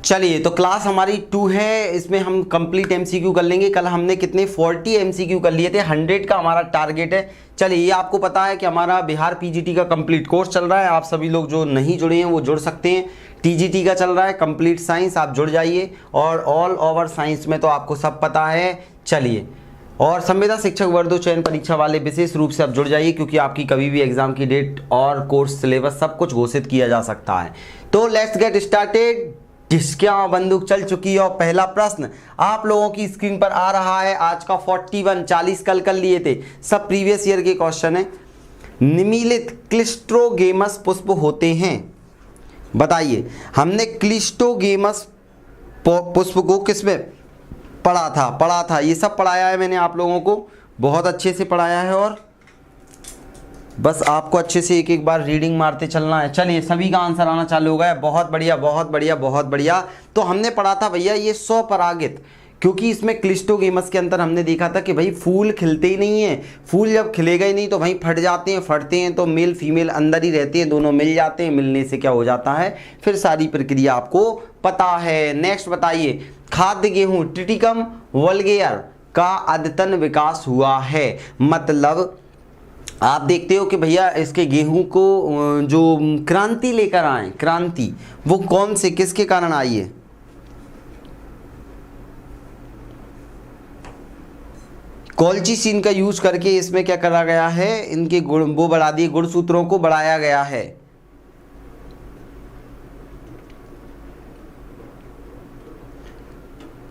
चलिए, तो क्लास हमारी 2 है, इसमें हम कंप्लीट एमसीक्यू कर लेंगे। कल हमने कितने 40 एमसीक्यू कर लिए थे, 100 का हमारा टारगेट है। चलिए, ये आपको पता है कि हमारा बिहार पीजीटी का कंप्लीट कोर्स चल रहा है। आप सभी लोग जो नहीं जुड़े हैं वो जुड़ सकते हैं। टीजीटी का चल रहा है कंप्लीट साइंस, आप जुड़ जाइए। और ऑल ओवर साइंस में तो आपको सब पता है। चलिए, और संविदा शिक्षक वर्ग चयन परीक्षा वाले विशेष रूप से आप जुड़ जाइए, क्योंकि आपकी कभी भी एग्जाम की डेट और कोर्स सिलेबस सब कुछ घोषित किया जा सकता है। तो लेट्स गेट स्टार्टेड। जिसके यहाँ बंदूक चल चुकी है। और पहला प्रश्न आप लोगों की स्क्रीन पर आ रहा है। आज का 41 कल कर लिए थे, सब प्रीवियस ईयर के क्वेश्चन है। निमीलित क्लिस्ट्रोगेमस पुष्प होते हैं, बताइए। हमने क्लिस्ट्रोगेमस पुष्प को किसमें पढ़ा था, ये सब पढ़ाया है मैंने आप लोगों को, बहुत अच्छे से पढ़ाया है। और बस आपको अच्छे से एक एक बार रीडिंग मारते चलना है। चलिए, सभी का आंसर आना चालू हो गया। बहुत बढ़िया, बहुत बढ़िया, बहुत बढ़िया। तो हमने पढ़ा था भैया ये स्वपरागित, क्योंकि इसमें क्लिस्ट्रोगेमस के अंदर हमने देखा था कि भाई फूल खिलते ही नहीं है। फूल जब खिलेगा ही नहीं तो भाई फट जाते हैं, फटते हैं तो मेल फीमेल अंदर ही रहते हैं, दोनों मिल जाते हैं। मिलने से क्या हो जाता है, फिर सारी प्रक्रिया आपको पता है। नेक्स्ट बताइए, खाद्य गेहूं ट्रिटिकम वल्गेयर का अद्यतन विकास हुआ है। मतलब आप देखते हो कि भैया इसके गेहूं को जो क्रांति लेकर आए, क्रांति वो कौन से किसके कारण आई है? कॉल्चिसिन का यूज करके इसमें क्या करा गया है, इनके गुण वो बढ़ा दिए, गुणसूत्रों को बढ़ाया गया है।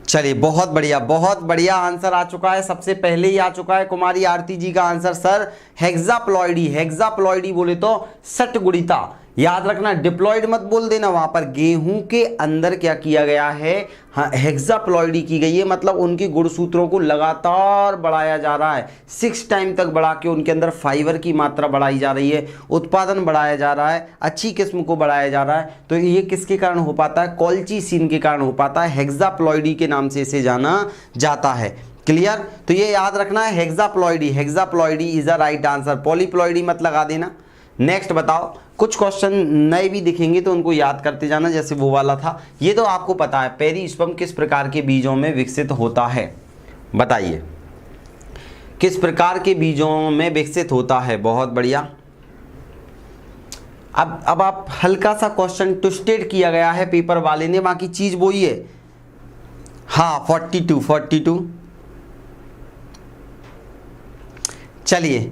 चलिए, बहुत बढ़िया, बहुत बढ़िया आंसर आ चुका है। सबसे पहले ही आ चुका है कुमारी आरती जी का आंसर सर, हेक्साप्लॉइडी। हेक्साप्लॉइडी बोले तो षटगुणिता, याद रखना, डिप्लॉइड मत बोल देना। वहां पर गेहूं के अंदर क्या किया गया है, हाँ, हेक्साप्लॉइडी की गई है। मतलब उनके गुणसूत्रों को लगातार बढ़ाया जा रहा है, 6 टाइम तक बढ़ा के उनके अंदर फाइबर की मात्रा बढ़ाई जा रही है, उत्पादन बढ़ाया जा रहा है, अच्छी किस्म को बढ़ाया जा रहा है। तो ये किसके कारण हो पाता है? कॉल्चिसिन के कारण हो पाता है। हेक्साप्लॉइडी के नाम से इसे जाना जाता है। क्लियर? तो ये याद रखना है, hexaploidy. Hexaploidy is the right answer. Polyploidy मत लगा देना। नेक्स्ट बताओ, कुछ क्वेश्चन नए भी दिखेंगे तो उनको याद करते जाना, जैसे वो वाला था। ये तो आपको पता है, पेरिस्पर्म किस प्रकार के बीजों में विकसित होता है, बताइए। किस प्रकार के बीजों में विकसित होता है? बहुत बढ़िया। अब आप हल्का सा क्वेश्चन ट्विस्टेड किया गया है पेपर वाले ने, बाकी चीज वो ही है। हाँ, 42। चलिए,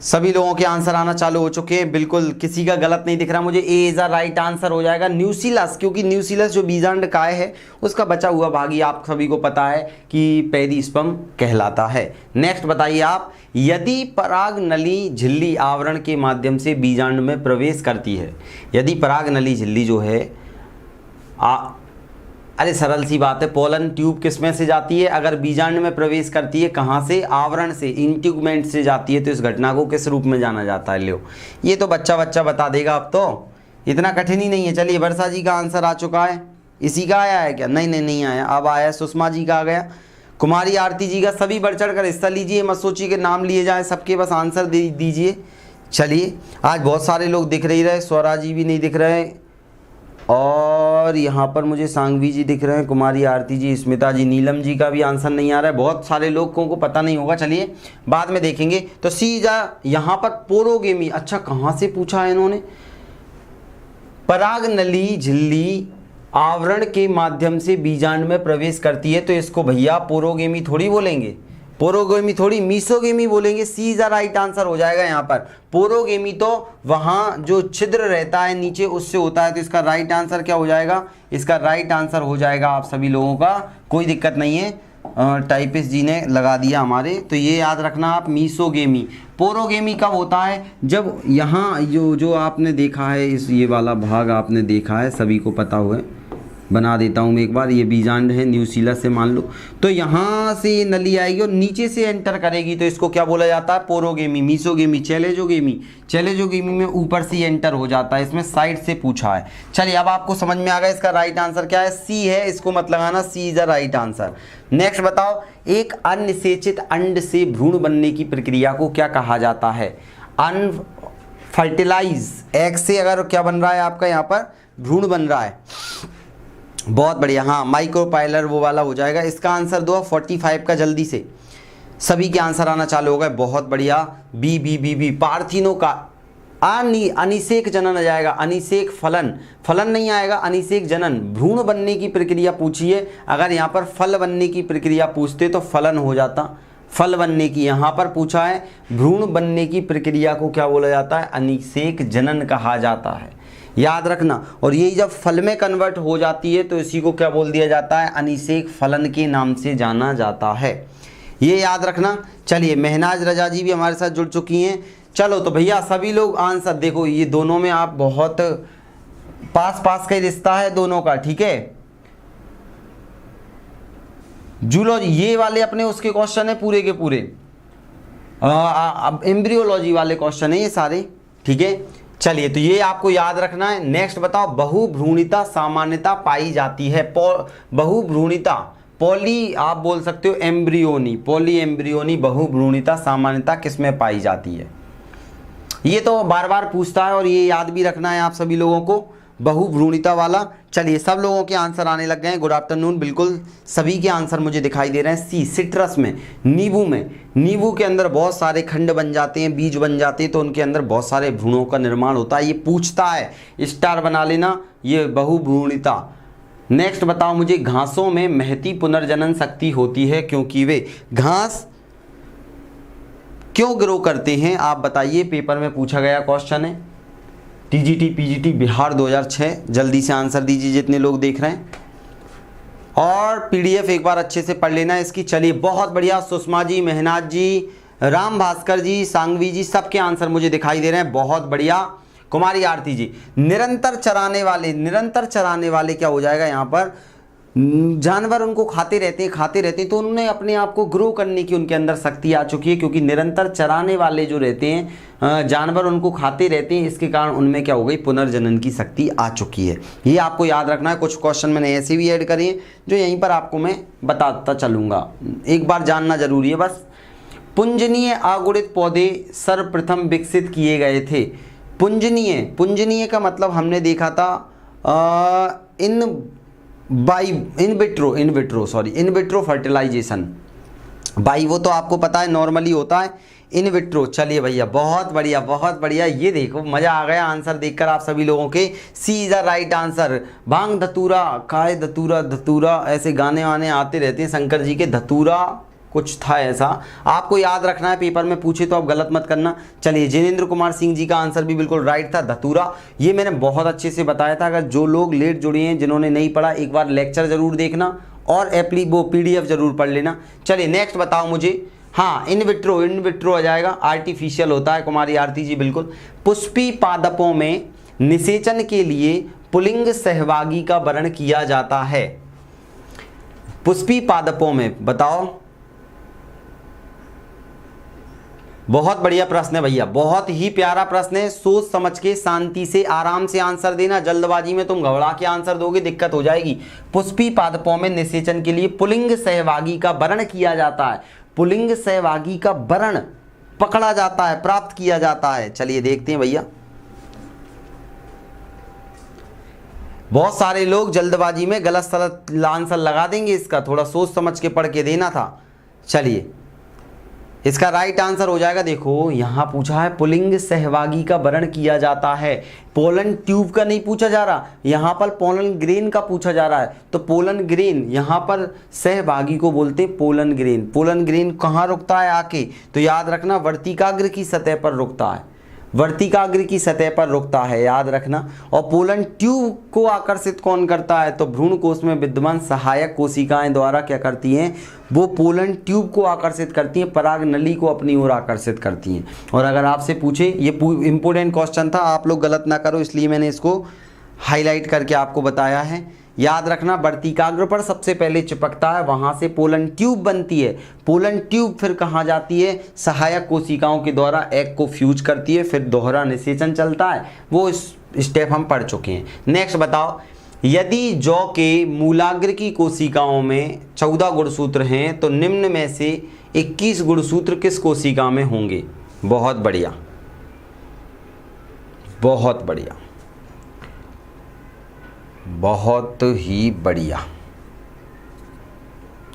सभी लोगों के आंसर आना चालू हो चुके हैं, बिल्कुल किसी का गलत नहीं दिख रहा मुझे। ए इज अ राइट आंसर हो जाएगा। न्यूसिलस, क्योंकि न्यूसिलस जो बीजांड काय है उसका बचा हुआ भाग ही आप सभी को पता है कि पेरिस्पर्म कहलाता है। नेक्स्ट बताइए आप, यदि पराग नली झिल्ली आवरण के माध्यम से बीजांड में प्रवेश करती है, यदि पराग नली झिल्ली जो है अरे सरल सी बात है, पोलन ट्यूब किसमें से जाती है? अगर बीजांड में प्रवेश करती है, कहाँ से? आवरण से, इंट्यूगमेंट से जाती है। तो इस घटना को किस रूप में जाना जाता है? लो, ये तो बच्चा बता देगा, अब तो इतना कठिन ही नहीं है। चलिए, वर्षा जी का आंसर आ चुका है। इसी का आया है क्या? नहीं आया, अब आया सुषमा जी का आ गया, कुमारी आरती जी का। सभी बढ़ चढ़ कर हिस्सा लीजिए, मत सोचिए कि नाम लिए जाए, सबके बस आंसर दे दीजिए। चलिए, आज बहुत सारे लोग दिख रही रहे, स्वरा जी भी नहीं दिख रहे, और यहाँ पर मुझे सांघवी जी दिख रहे हैं, कुमारी आरती जी, स्मिता जी, नीलम जी का भी आंसर नहीं आ रहा है। बहुत सारे लोगों को पता नहीं होगा, चलिए बाद में देखेंगे। तो सी जा, यहाँ पर पोरोगेमी, अच्छा कहाँ से पूछा है इन्होंने? पराग नली झिल्ली आवरण के माध्यम से बीजांड में प्रवेश करती है, तो इसको भैया पोरोगेमी थोड़ी बोलेंगे, पोरोगेमी थोड़ी, मीसोगेमी बोलेंगे। सी इज द राइट आंसर हो जाएगा यहाँ पर। पोरोगेमी तो वहाँ जो छिद्र रहता है नीचे उससे होता है, तो इसका राइट आंसर क्या हो जाएगा? इसका राइट आंसर हो जाएगा आप सभी लोगों का, कोई दिक्कत नहीं है, टाइपिस्ट जी ने लगा दिया हमारे। तो ये याद रखना आप, मीसोगेमी। पोरोगेमी कब होता है? जब यहाँ जो आपने देखा है, इस ये वाला भाग आपने देखा है, सभी को पता हुआ है, बना देता हूँ मैं एक बार। ये बीजांड है न्यूसिलस से, मान लो, तो यहाँ से ये नली आएगी और नीचे से एंटर करेगी, तो इसको क्या बोला जाता है? पोरोगेमी। मीसोगेमी, चैलेजोगेमी में ऊपर से एंटर हो जाता है, इसमें साइड से पूछा है। चलिए, अब आपको समझ में आ गया इसका राइट आंसर क्या है? सी है, इसको मत लगाना, C is the right answer. Next बताओ, एक अनिषेचित अंड से भ्रूण बनने की प्रक्रिया को क्या कहा जाता है? अनफर्टिलाइज एग से अगर क्या बन रहा है आपका यहाँ पर भ्रूण बन रहा है। बहुत बढ़िया, हाँ माइक्रोपाइलर वो वाला हो जाएगा। इसका आंसर दो 45 का जल्दी से, सभी के आंसर आना चालू हो गए। बहुत बढ़िया, बी बी बी बी पार्थिनो का अनिषेक जनन आ जाएगा, अनिषेक फलन, फलन नहीं आएगा, अनिषेक जनन। भ्रूण बनने की प्रक्रिया पूछिए, अगर यहाँ पर फल बनने की प्रक्रिया पूछते तो फलन हो जाता। फल बनने की यहाँ पर पूछा है, भ्रूण बनने की प्रक्रिया को क्या बोला जाता है? अनिषेक जनन कहा जाता है, याद रखना। और यही जब फल में कन्वर्ट हो जाती है तो इसी को क्या बोल दिया जाता है? अनिषेक फलन के नाम से जाना जाता है, ये याद रखना। चलिए महनाज रजा जी भी हमारे साथ जुड़ चुकी हैं। चलो तो भैया सभी लोग आंसर देखो, ये दोनों में आप बहुत पास पास का ही रिश्ता है दोनों का, ठीक है। जूलॉजी ये वाले अपने उसके क्वेश्चन है पूरे के पूरे, अब एम्ब्रियोलॉजी वाले क्वेश्चन है ये सारे, ठीक है। चलिए तो ये आपको याद रखना है। नेक्स्ट बताओ, बहुभ्रूणिता सामान्यता पाई जाती है। बहुभ्रूणिता, पॉली आप बोल सकते हो एम्ब्रियोनी, पॉली एम्ब्रियोनी बहुभ्रूणिता सामान्यता किसमें पाई जाती है? ये तो बार बार पूछता है और ये याद भी रखना है आप सभी लोगों को, बहुभ्रूणिता वाला। चलिए सब लोगों के आंसर आने लग गए हैं। गुड आफ्टरनून, बिल्कुल सभी के आंसर मुझे दिखाई दे रहे हैं। सी सिट्रस में, नींबू में, नींबू के अंदर बहुत सारे खंड बन जाते हैं, बीज बन जाते हैं, तो उनके अंदर बहुत सारे भ्रूणों का निर्माण होता है। ये पूछता है, स्टार बना लेना, ये बहुभ्रूणिता। नेक्स्ट बताओ मुझे, घासों में महती पुनर्जनन शक्ति होती है क्योंकि वे घास क्यों ग्रो करते हैं? आप बताइए, पेपर में पूछा गया क्वेश्चन है, टीजीटी पीजीटी बिहार 2006। जल्दी से आंसर दीजिए जितने लोग देख रहे हैं, और पीडीएफ एक बार अच्छे से पढ़ लेना इसकी। चलिए बहुत बढ़िया, सुषमा जी, मेहनाज जी, राम भास्कर जी, सांगवी जी, सबके आंसर मुझे दिखाई दे रहे हैं। बहुत बढ़िया। कुमारी आरती जी, निरंतर चराने वाले, निरंतर चराने वाले क्या हो जाएगा यहाँ पर? जानवर उनको खाते रहते हैं, तो उन्होंने अपने आप को ग्रो करने की उनके अंदर शक्ति आ चुकी है, क्योंकि निरंतर चराने वाले जो रहते हैं जानवर उनको खाते रहते हैं, इसके कारण उनमें क्या हो गई? पुनर्जनन की शक्ति आ चुकी है। ये आपको याद रखना है। कुछ क्वेश्चन मैंने ऐसे भी ऐड करे हैं जो यहीं पर आपको मैं बताता चलूँगा, एक बार जानना जरूरी है बस। पुंजनीय अगुणित पौधे सर्वप्रथम विकसित किए गए थे। पुंजनीय, पुंजनीय का मतलब हमने देखा था इन विट्रो फर्टिलाइजेशन। बाई वो तो आपको पता है नॉर्मली होता है, इन विट्रो। चलिए भैया बहुत बढ़िया, बहुत बढ़िया। ये देखो मज़ा आ गया आंसर देखकर आप सभी लोगों के। सी इज़ द राइट आंसर। भांग धतूरा, काय धतूरा, धतूरा, ऐसे गाने वाने आते रहते हैं शंकर जी के। धतूरा कुछ था ऐसा, आपको याद रखना है, पेपर में पूछे तो आप गलत मत करना। चलिए जिनेंद्र कुमार सिंह जी का आंसर भी बिल्कुल राइट था, धतूरा। ये मैंने बहुत अच्छे से बताया था। अगर जो लोग लेट जुड़े हैं, जिन्होंने नहीं पढ़ा, एक बार लेक्चर जरूर देखना और वो पीडीएफ जरूर पढ़ लेना। चलिए नेक्स्ट बताओ मुझे, हाँ इन विट्रो आ जाएगा, आर्टिफिशियल होता है। कुमारी आरती जी बिल्कुल। पुष्पी पादपों में निषेचन के लिए पुल्लिंग सहभागी का वर्ण किया जाता है। पुष्पी पादपों में बताओ। बहुत बढ़िया प्रश्न है भैया, बहुत ही प्यारा प्रश्न है। सोच समझ के, शांति से, आराम से आंसर देना। जल्दबाजी में तुम घबरा के आंसर दोगे, दिक्कत हो जाएगी। पुष्पी पादपों में निषेचन के लिए पुल्लिंग सहभागी का वर्ण किया जाता है। पुल्लिंग सहभागी का वर्ण पकड़ा जाता है, प्राप्त किया जाता है। चलिए देखते हैं भैया। बहुत सारे लोग जल्दबाजी में गलत सलत आंसर लगा देंगे, इसका थोड़ा सोच समझ के पढ़ के देना था। चलिए इसका राइट आंसर हो जाएगा, देखो यहाँ पूछा है पुल्लिंग सहभागी का वर्ण किया जाता है। पोलन ट्यूब का नहीं पूछा जा रहा, यहाँ पर पोलन ग्रेन का पूछा जा रहा है। तो पोलन ग्रेन, यहाँ पर सहभागी को बोलते हैं पोलन ग्रेन। पोलन ग्रेन कहाँ रुकता है आके? तो याद रखना वर्तिकाग्र की सतह पर रुकता है, वर्तिकाग्र की सतह पर रुकता है, याद रखना। और पोलन ट्यूब को आकर्षित कौन करता है? तो भ्रूण कोश में विद्यमान सहायक कोशिकाएं द्वारा क्या करती हैं? वो पोलन ट्यूब को आकर्षित करती हैं, पराग नली को अपनी ओर आकर्षित करती हैं। और अगर आपसे पूछे, ये इंपॉर्टेंट क्वेश्चन था, आप लोग गलत ना करो, इसलिए मैंने इसको हाईलाइट करके आपको बताया है। याद रखना वर्तिकाग्र पर सबसे पहले चिपकता है, वहां से पोलन ट्यूब बनती है। पोलन ट्यूब फिर कहाँ जाती है? सहायक कोशिकाओं के द्वारा एग को फ्यूज करती है, फिर दोहरा निषेचन चलता है। वो स्टेप हम पढ़ चुके हैं। नेक्स्ट बताओ, यदि जौ के मूलाग्र की कोशिकाओं में 14 गुणसूत्र हैं तो निम्न में से 21 गुणसूत्र किस कोशिका में होंगे? बहुत बढ़िया, बहुत बढ़िया। बहुत ही बढ़िया,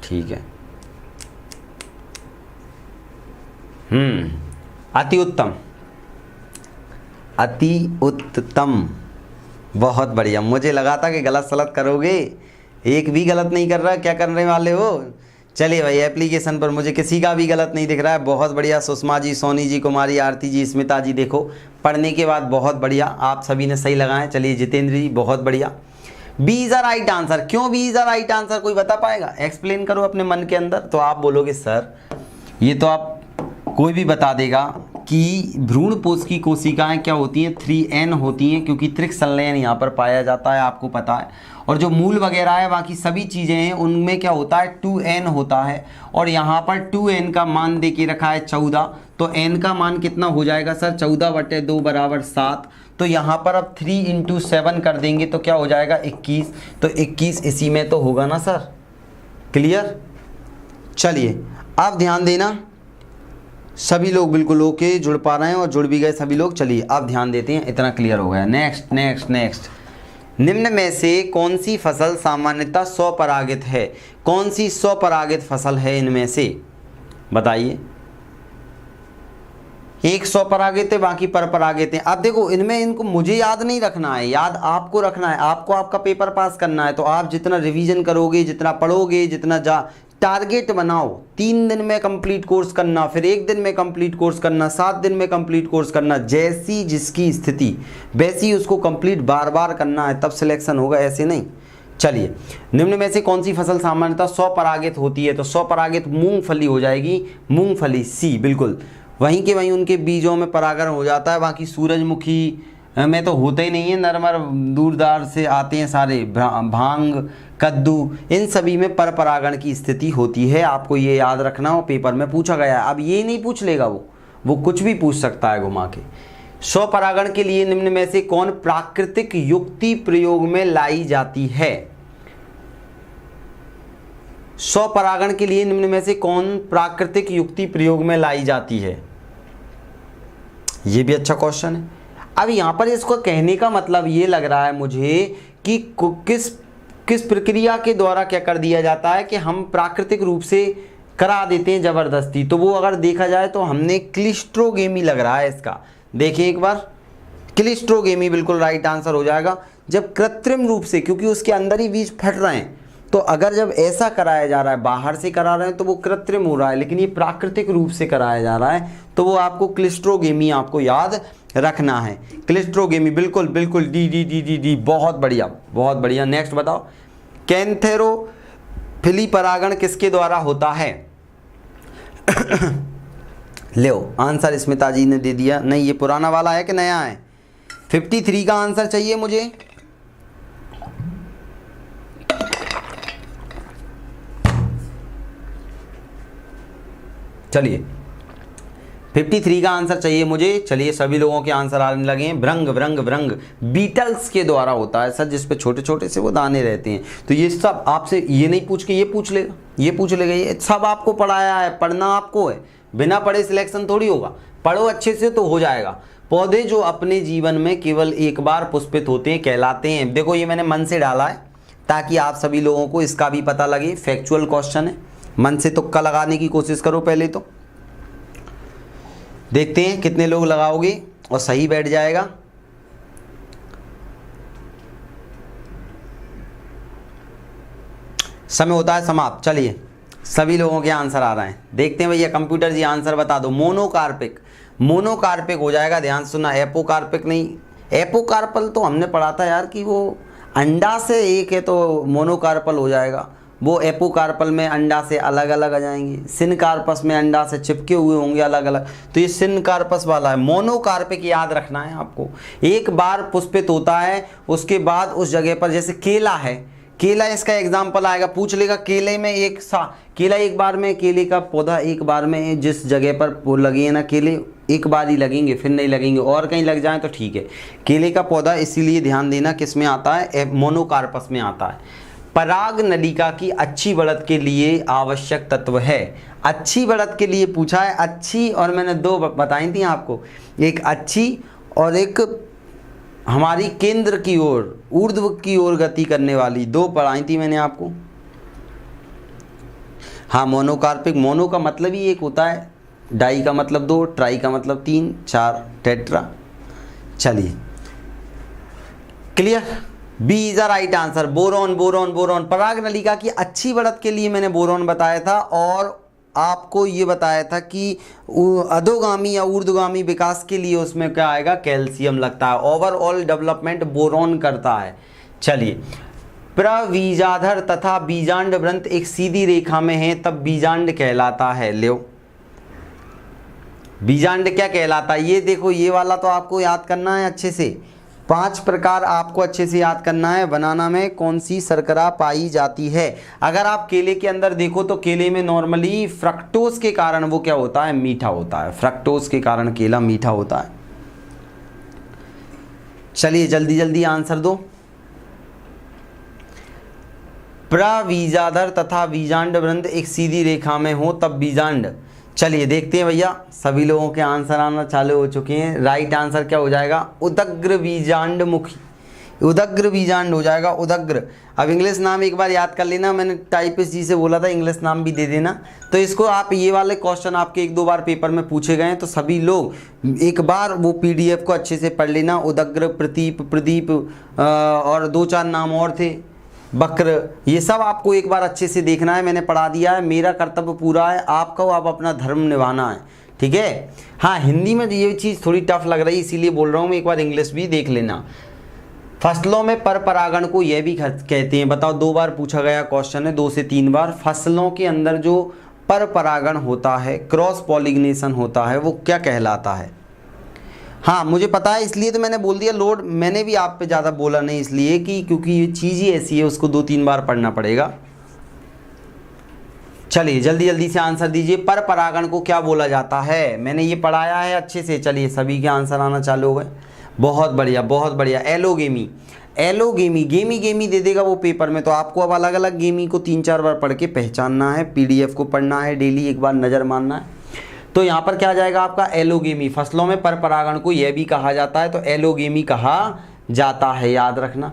ठीक है। अति उत्तम, अति उत्तम, बहुत बढ़िया। मुझे लगा था कि गलत सलत करोगे, एक भी गलत नहीं कर रहा, क्या करने वाले हो। चलिए भाई, एप्लीकेशन पर मुझे किसी का भी गलत नहीं दिख रहा है, बहुत बढ़िया। सुषमा जी, सोनी जी, कुमारी, आरती जी, स्मिता जी, देखो पढ़ने के बाद बहुत बढ़िया, आप सभी ने सही लगाए। चलिए जितेंद्र जी, बहुत बढ़िया। B is a right answer. क्यों B is a right answer, कोई बता पाएगा? एक्सप्लेन करो अपने मन के अंदर। तो आप बोलोगे सर ये तो आप कोई भी बता देगा कि भ्रूण पोष की कोशिकाएं क्या होती हैं, 3N होती हैं, क्योंकि त्रिक संलयन यहाँ पर पाया जाता है, आपको पता है। और जो मूल वगैरह है, बाकी सभी चीज़ें हैं, उनमें क्या होता है, 2N होता है। और यहाँ पर 2N का मान दे के रखा है 14, तो N का मान कितना हो जाएगा सर? 14/2 = 7। तो यहाँ पर अब 3 × 7 कर देंगे तो क्या हो जाएगा? 21। तो 21 इसी में तो होगा ना सर। क्लियर? चलिए आप ध्यान देना, सभी लोग बिल्कुल ओके, जुड़ पा रहे हैं और जुड़ भी गए सभी लोग। चलिए अब ध्यान देते हैं, इतना क्लियर हो गया। Next next next. निम्न में से कौन सी फसल सामान्यतः स्वपरागित है? कौन सी स्वपरागित फसल है इनमें से? बताइए। एक स्वपरागित है, बाकी परपरागित है। अब देखो इनमें इनको मुझे याद नहीं रखना है, याद आपको रखना है। आपको आपका पेपर पास करना है, तो आप जितना रिवीजन करोगे, जितना पढ़ोगे, जितना टारगेट बनाओ। 3 दिन में कंप्लीट कोर्स करना, फिर 1 दिन में कंप्लीट कोर्स करना, 7 दिन में कंप्लीट कोर्स करना। जैसी जिसकी स्थिति वैसी उसको कंप्लीट बार बार करना है, तब सिलेक्शन होगा, ऐसे नहीं। चलिए, निम्न में से कौन सी फसल सामान्यतः स्वपरागित होती है? तो स्वपरागित मूंगफली हो जाएगी, मूंगफली सी, बिल्कुल। वहीं के वहीं उनके बीजों में परागण हो जाता है। बाकी सूरजमुखी में तो होते ही नहीं है, नरमर दूरदार से आते हैं सारे, भांग, कद्दू, इन सभी में परपरागण की स्थिति होती है। आपको ये याद रखना हो, पेपर में पूछा गया है। अब ये नहीं पूछ लेगा वो कुछ भी पूछ सकता है घुमा के। स्वपरागण के लिए निम्न में से कौन प्राकृतिक युक्ति प्रयोग में लाई जाती है? स्वपरागण के लिए निम्न में से कौन प्राकृतिक युक्ति प्रयोग में लाई जाती है? ये भी अच्छा क्वेश्चन है। अब यहाँ पर इसको कहने का मतलब ये लग रहा है मुझे कि किस प्रक्रिया के द्वारा क्या कर दिया जाता है कि हम प्राकृतिक रूप से करा देते हैं जबरदस्ती। तो वो अगर देखा जाए तो हमने क्लिस्ट्रोगेमी लग रहा है इसका। देखिए एक बार, क्लिस्ट्रोगेमी बिल्कुल राइट आंसर हो जाएगा। जब कृत्रिम रूप से, क्योंकि उसके अंदर ही बीज फट रहे हैं, तो अगर जब ऐसा कराया जा रहा है, बाहर से करा रहे हैं, तो वो कृत्रिम हो रहा है। लेकिन ये प्राकृतिक रूप से कराया जा रहा है, तो वो आपको क्लिस्ट्रोगेमी आपको याद रखना है। क्लिस्ट्रोगेमी बिल्कुल बिल्कुल, D D D D D, बहुत बढ़िया बहुत बढ़िया। नेक्स्ट बताओ, कैंथेरोफिली परागण किसके द्वारा होता है? लो आंसर स्मिता जी ने दे दिया। नहीं, ये पुराना वाला है कि नया है? 53 का आंसर चाहिए मुझे। चलिए 53 का आंसर चाहिए मुझे। चलिए सभी लोगों के आंसर आने लगे हैं। भृंग भृंग भृंग बीटल्स के द्वारा होता है सर, जिस पे छोटे छोटे से वो दाने रहते हैं। तो ये सब आपसे ये नहीं पूछ के ये पूछ लेगा, ये पूछ लेगा। ये सब आपको पढ़ाया है, पढ़ना आपको है, बिना पढ़े सिलेक्शन थोड़ी होगा। पढ़ो अच्छे से तो हो जाएगा। पौधे जो अपने जीवन में केवल एक बार पुष्पित होते हैं कहलाते हैं। देखो ये मैंने मन से डाला है ताकि आप सभी लोगों को इसका भी पता लगे। फैक्चुअल क्वेश्चन है, मन से तुक्का लगाने की कोशिश करो पहले। तो देखते हैं कितने लोग लगाओगे और सही बैठ जाएगा। समय होता है समाप्त। चलिए सभी लोगों के आंसर आ रहे हैं, देखते हैं भैया। कंप्यूटर जी आंसर बता दो। मोनोकार्पिक, मोनोकार्पिक हो जाएगा। ध्यान सुनना, एपोकार्पिक नहीं। एपोकार्पल तो हमने पढ़ा था यार कि वो अंडा से एक है, तो मोनोकार्पल हो जाएगा। वो एपोकार्पल में अंडा से अलग अलग आ जाएंगे। सिनकार्पस में अंडा से चिपके हुए होंगे अलग अलग। तो ये सिनकार्पस वाला है। मोनोकार्पिक याद रखना है आपको। एक बार पुष्पित होता है, उसके बाद उस जगह पर, जैसे केला है, केला इसका एग्जाम्पल आएगा, पूछ लेगा। केले में केला एक बार में, केले का पौधा एक बार में जिस जगह पर वो लगे हैं ना, केले एक बार ही लगेंगे, फिर नहीं लगेंगे। और कहीं लग जाए तो ठीक है। केले का पौधा इसीलिए ध्यान देना किस में आता है, मोनोकार्पस में आता है। पराग नलिका की अच्छी बढ़त के लिए आवश्यक तत्व है। अच्छी बढ़त के लिए पूछा है। अच्छी, और मैंने 2 बताई थी आपको, एक अच्छी और एक हमारी केंद्र की ओर ऊर्ध्व की ओर गति करने वाली, 2 पढ़ाई थी मैंने आपको। हाँ, मोनोकार्पिक, मोनो का मतलब ही एक होता है, डाई का मतलब 2, ट्राई का मतलब 3, 4 टेट्रा। चलिए clear, B is the right answer. Boron boron boron, पराग नलिका की अच्छी बढ़त के लिए मैंने बोरॉन बताया था और आपको ये बताया था कि अधोगामी या ऊर्ध्वगामी विकास के लिए उसमें क्या आएगा, कैल्शियम लगता है। ओवरऑल डेवलपमेंट बोरॉन करता है। चलिए, प्रबीजाधर तथा बीजांड वृंत एक सीधी रेखा में है तब बीजांड कहलाता है। लो, बीजांड क्या कहलाता है, ये देखो, ये वाला तो आपको याद करना है अच्छे से। 5 प्रकार आपको अच्छे से याद करना है। बनाना में कौन सी शर्करा पाई जाती है। अगर आप केले के अंदर देखो तो केले में नॉर्मली फ्रक्टोज के कारण वो क्या होता है, मीठा होता है। फ्रक्टोज के कारण केला मीठा होता है। चलिए जल्दी जल्दी आंसर दो। प्रबीजाधर तथा बीजांड वृंत एक सीधी रेखा में हो तब बीजांड। चलिए देखते हैं भैया, सभी लोगों के आंसर आना चालू हो चुके हैं। राइट आंसर क्या हो जाएगा, उदग्र बीजांड मुखी, उदग्र बीजांड हो जाएगा, उदग्र। अब इंग्लिश नाम एक बार याद कर लेना, मैंने टाइपिस्ट जी से बोला था इंग्लिश नाम भी दे देना। तो इसको आप, ये वाले क्वेश्चन आपके 1-2 बार पेपर में पूछे गए हैं, तो सभी लोग एक बार वो PDF को अच्छे से पढ़ लेना। उदग्र, प्रतीप, प्रदीप और 2-4 नाम और थे, बक्र, ये सब आपको एक बार अच्छे से देखना है। मैंने पढ़ा दिया है, मेरा कर्तव्य पूरा है, आपको आप अपना धर्म निभाना है, ठीक है। हाँ, हिंदी में ये चीज़ थोड़ी टफ लग रही है, इसीलिए बोल रहा हूँ मैं, एक बार इंग्लिश भी देख लेना। फसलों में पर परागण को यह भी कहते हैं, बताओ, 2 बार पूछा गया क्वेश्चन है, 2 से 3 बार। फसलों के अंदर जो पर परागण होता है, क्रॉस पॉलिनेशन होता है, वो क्या कहलाता है। हाँ मुझे पता है, इसलिए तो मैंने बोल दिया लोड, मैंने भी आप पे ज़्यादा बोला नहीं, इसलिए कि क्योंकि ये चीज़ ही ऐसी है, उसको 2-3 बार पढ़ना पड़ेगा। चलिए जल्दी जल्दी से आंसर दीजिए। पर परागण को क्या बोला जाता है, मैंने ये पढ़ाया है अच्छे से। चलिए सभी के आंसर आना चालू हो गए, बहुत बढ़िया बहुत बढ़िया। एलोगेमी, एलोगेमी, गेमी गेमी दे देगा वो पेपर में, तो आपको अब अलग अलग गेमी को 3-4 बार पढ़ के पहचानना है। PDF को पढ़ना है, डेली एक बार नज़र मारना है। तो यहाँ पर क्या आ जाएगा आपका, एलोगेमी। फसलों में पर परागण को यह भी कहा जाता है, तो एलोगेमी कहा जाता है, याद रखना।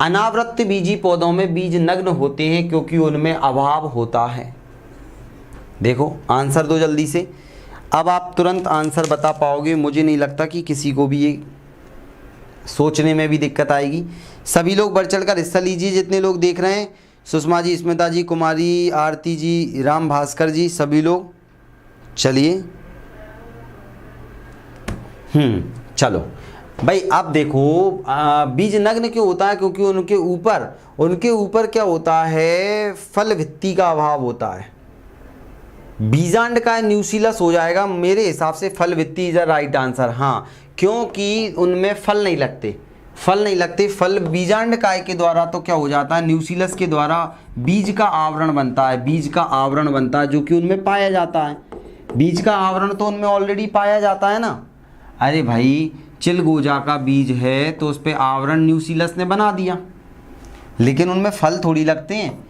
अनावृत बीजी पौधों में बीज नग्न होते हैं क्योंकि उनमें अभाव होता है। देखो आंसर दो जल्दी से, अब आप तुरंत आंसर बता पाओगे, मुझे नहीं लगता कि किसी को भी ये सोचने में भी दिक्कत आएगी। सभी लोग बढ़ चढ़ कर हिस्सा लीजिए, जितने लोग देख रहे हैं, सुषमा जी, स्मिता जी, कुमारी, आरती जी, राम भास्कर जी, सभी लोग। चलिए चलो भाई, अब देखो बीज नग्न क्यों होता है, क्योंकि उनके ऊपर क्या होता है, फल भित्ति का अभाव होता है। बीजांड का न्यूसीलस हो जाएगा मेरे हिसाब से, फल भित्ति इज राइट आंसर। हाँ, क्योंकि उनमें फल नहीं लगते, फल बीजांड काय के द्वारा तो क्या हो जाता है, न्यूसीलस के द्वारा बीज का आवरण बनता है, जो कि उनमें पाया जाता है। बीज का आवरण तो उनमें ऑलरेडी पाया जाता है ना। अरे भाई, चिलगोजा का बीज है तो उस पर आवरण न्यूसीलस ने बना दिया, लेकिन उनमें फल थोड़ी लगते हैं।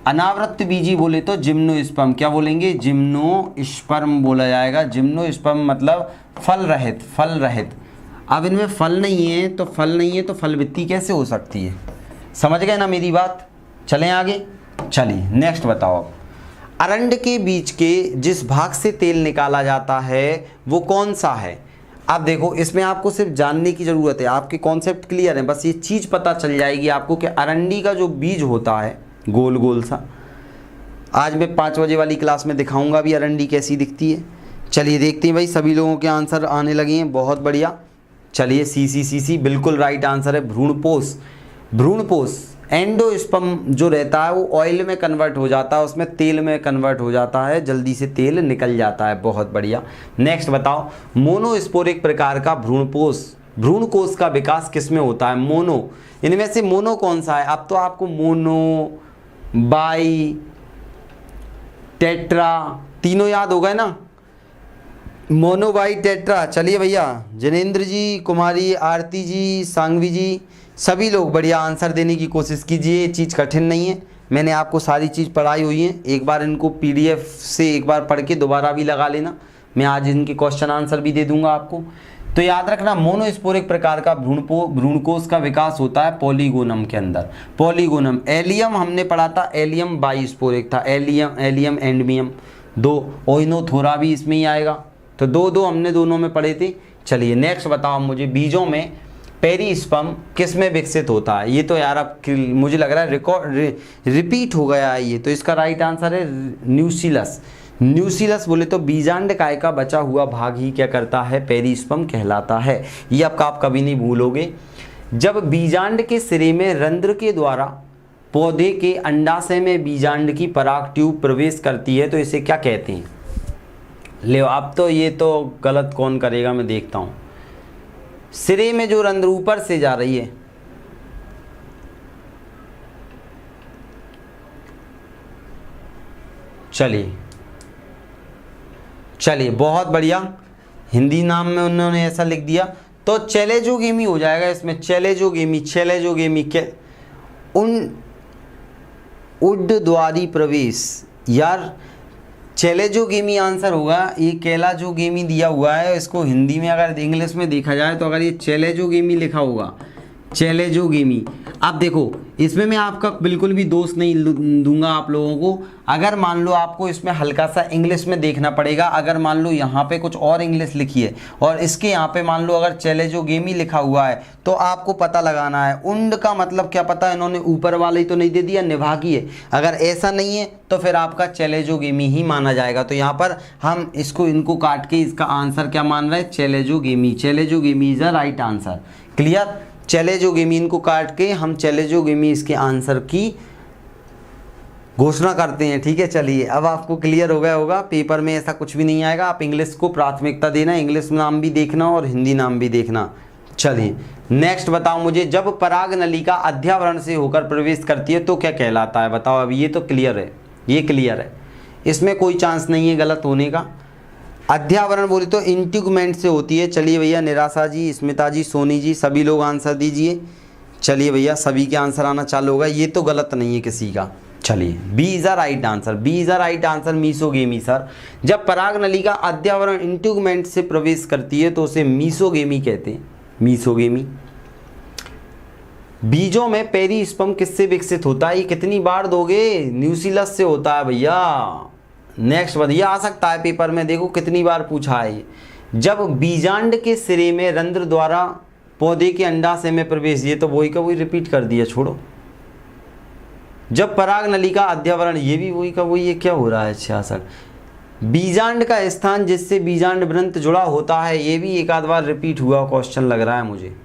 अनावृत बीजी बोले तो जिम्नोस्पर्म, क्या बोलेंगे, जिम्नोस्पर्म बोला जाएगा। जिम्नोस्पर्म मतलब फल रहित। अब इनमें फल नहीं है तो फल भित्ति कैसे हो सकती है, समझ गए ना मेरी बात। चलें आगे, चलिए नेक्स्ट बताओ। अब अरंड के बीज के जिस भाग से तेल निकाला जाता है वो कौन सा है। अब देखो, इसमें आपको सिर्फ जानने की ज़रूरत है, आपके कॉन्सेप्ट क्लियर है, बस ये चीज़ पता चल जाएगी आपको कि अरंडी का जो बीज होता है गोल गोल सा, आज मैं 5 बजे वाली क्लास में दिखाऊंगा भी अरंडी कैसी दिखती है। चलिए देखते हैं भाई, सभी लोगों के आंसर आने लगे हैं, बहुत बढ़िया। चलिए सी बिल्कुल राइट आंसर है। भ्रूणपोष एंडोस्पर्म जो रहता है वो ऑयल में कन्वर्ट हो जाता है, उसमें तेल में कन्वर्ट हो जाता है, जल्दी से तेल निकल जाता है, बहुत बढ़िया। नेक्स्ट बताओ, मोनोस्पोर एक प्रकार का भ्रूणकोष का विकास किसमें होता है। मोनो, इनमें से मोनो कौन सा है। अब तो आपको मोनो, बाई, टेट्रा तीनों याद हो गए ना, मोनो, बाई, टेट्रा। चलिए भैया, जनेंद्र जी, कुमारी, आरती जी, सांगवी जी, सभी लोग बढ़िया आंसर देने की कोशिश कीजिए। ये चीज़ कठिन नहीं है, मैंने आपको सारी चीज़ पढ़ाई हुई है। एक बार इनको PDF से एक बार पढ़ के दोबारा भी लगा लेना, मैं आज इनके क्वेश्चन आंसर भी दे दूंगा आपको। तो याद रखना मोनोस्पोरिक प्रकार का भ्रूणकोश का विकास होता है पॉलीगोनम के अंदर। पॉलीगोनम, एलियम हमने पढ़ा था, एलियम बाइस्पोरिक था, एलियम एंडमियम, 2 ओइनोथोरा भी इसमें ही आएगा। तो 2 हमने दोनों में पढ़े थे। चलिए नेक्स्ट बताओ मुझे, बीजों में पेरिस्पर्म किस में विकसित होता है? ये तो यार अब मुझे लग रहा है रिपीट हो गया है ये, तो इसका राइट आंसर है न्यूसिलस। न्यूसिलस बोले तो बीजांडकाय का बचा हुआ भाग ही क्या करता है? पेरिस्पर्म कहलाता है। ये आपका आप कभी नहीं भूलोगे। जब बीजांड के सिरे में रंध्र के द्वारा पौधे के अंडाशय में बीजांड की पराग ट्यूब प्रवेश करती है तो इसे क्या कहते हैं? ले अब तो ये तो गलत कौन करेगा, मैं देखता हूँ। सिरे में जो रंध्र ऊपर से जा रही है, चलिए बहुत बढ़िया, हिंदी नाम में उन्होंने ऐसा लिख दिया तो चैलेजोगेमी हो जाएगा इसमें। चैलेजोगेमी के उड्डद्वारी प्रवेश, यार चैलेजोगेमी आंसर होगा। ये कैलाजोगेमी दिया हुआ है, इसको हिंदी में अगर इंग्लिश में देखा जाए तो अगर ये चैलेजोगेमी लिखा होगा, चैलेजोगेमी। अब देखो इसमें मैं आपका बिल्कुल भी दोष नहीं दूंगा आप लोगों को। अगर मान लो आपको इसमें हल्का सा इंग्लिश में देखना पड़ेगा, अगर मान लो यहाँ पे कुछ और इंग्लिश लिखी है और इसके यहाँ पे मान लो अगर चैलेजोगेमी लिखा हुआ है तो आपको पता लगाना है उंड का मतलब क्या, पता है इन्होंने ऊपर वाले ही तो नहीं दे दिया, निभागी है। अगर ऐसा नहीं है तो फिर आपका चैलेजोगेमी ही माना जाएगा। तो यहाँ पर हम इनको काट के इसका आंसर क्या मान रहे हैं? Chalazogamy. Chalazogamy is the right answer. Clear? Chalazogamy इनको काट के हम चैलेजोगेमी इसके आंसर की घोषणा करते हैं। ठीक है, चलिए अब आपको क्लियर हो गया होगा। पेपर में ऐसा कुछ भी नहीं आएगा, आप इंग्लिश को प्राथमिकता देना, इंग्लिश नाम भी देखना और हिंदी नाम भी देखना। चलिए नेक्स्ट बताओ मुझे, जब पराग नलिका अध्यावरण से होकर प्रवेश करती है तो क्या कहलाता है? बताओ। अब ये तो क्लियर है, ये क्लियर है, इसमें कोई चांस नहीं है गलत होने का। अध्यावरण बोले तो इंट्यूगमेंट से होती है। चलिए भैया, निराशा जी, स्मिता जी, सोनी जी, सभी लोग आंसर दीजिए। चलिए भैया, सभी के आंसर आना चालू होगा, ये तो गलत नहीं है किसी का। चलिए B is a right answer, B is a right answer, mesogamy sir. जब पराग नलिका अध्यावरण इंट्यूगमेंट से प्रवेश करती है तो उसे मीसोगेमी कहते हैं, मीसोगेमी। बीजों में पेरिस्पर्म किससे विकसित होता है? ये कितनी बार दोगे? न्यूसिलस से होता है भैया। नेक्स्ट बढ़िया आ सकता है पेपर में, देखो कितनी बार पूछा है। जब बीजांड के सिरे में रंध्र द्वारा पौधे के अंडाशय में प्रवेश, ये तो वही का वही रिपीट कर दिया, छोड़ो। जब पराग नलिका अध्यावरण, ये भी वही का वही, ये क्या हो रहा है? 66। बीजांड का स्थान जिससे बीजांड वृंत जुड़ा होता है, ये भी एक आध बार रिपीट हुआ क्वेश्चन लग रहा है मुझे।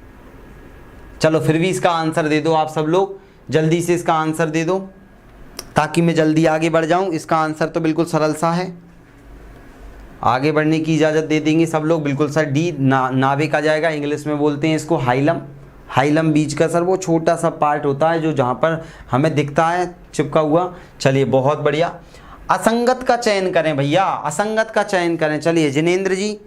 चलो फिर भी इसका आंसर दे दो आप सब लोग, जल्दी से इसका आंसर दे दो ताकि मैं जल्दी आगे बढ़ जाऊं। इसका आंसर तो बिल्कुल सरल सा है, आगे बढ़ने की इजाज़त दे देंगे सब लोग। बिल्कुल सर, डी नाभिक आ जाएगा, इंग्लिश में बोलते हैं इसको हाइलम। हाइलम बीज का सर वो छोटा सा पार्ट होता है जो जहाँ पर हमें दिखता है चिपका हुआ। चलिए बहुत बढ़िया। असंगत का चयन करें भैया, असंगत का चयन करें। चलिए जिनेंद्र जी,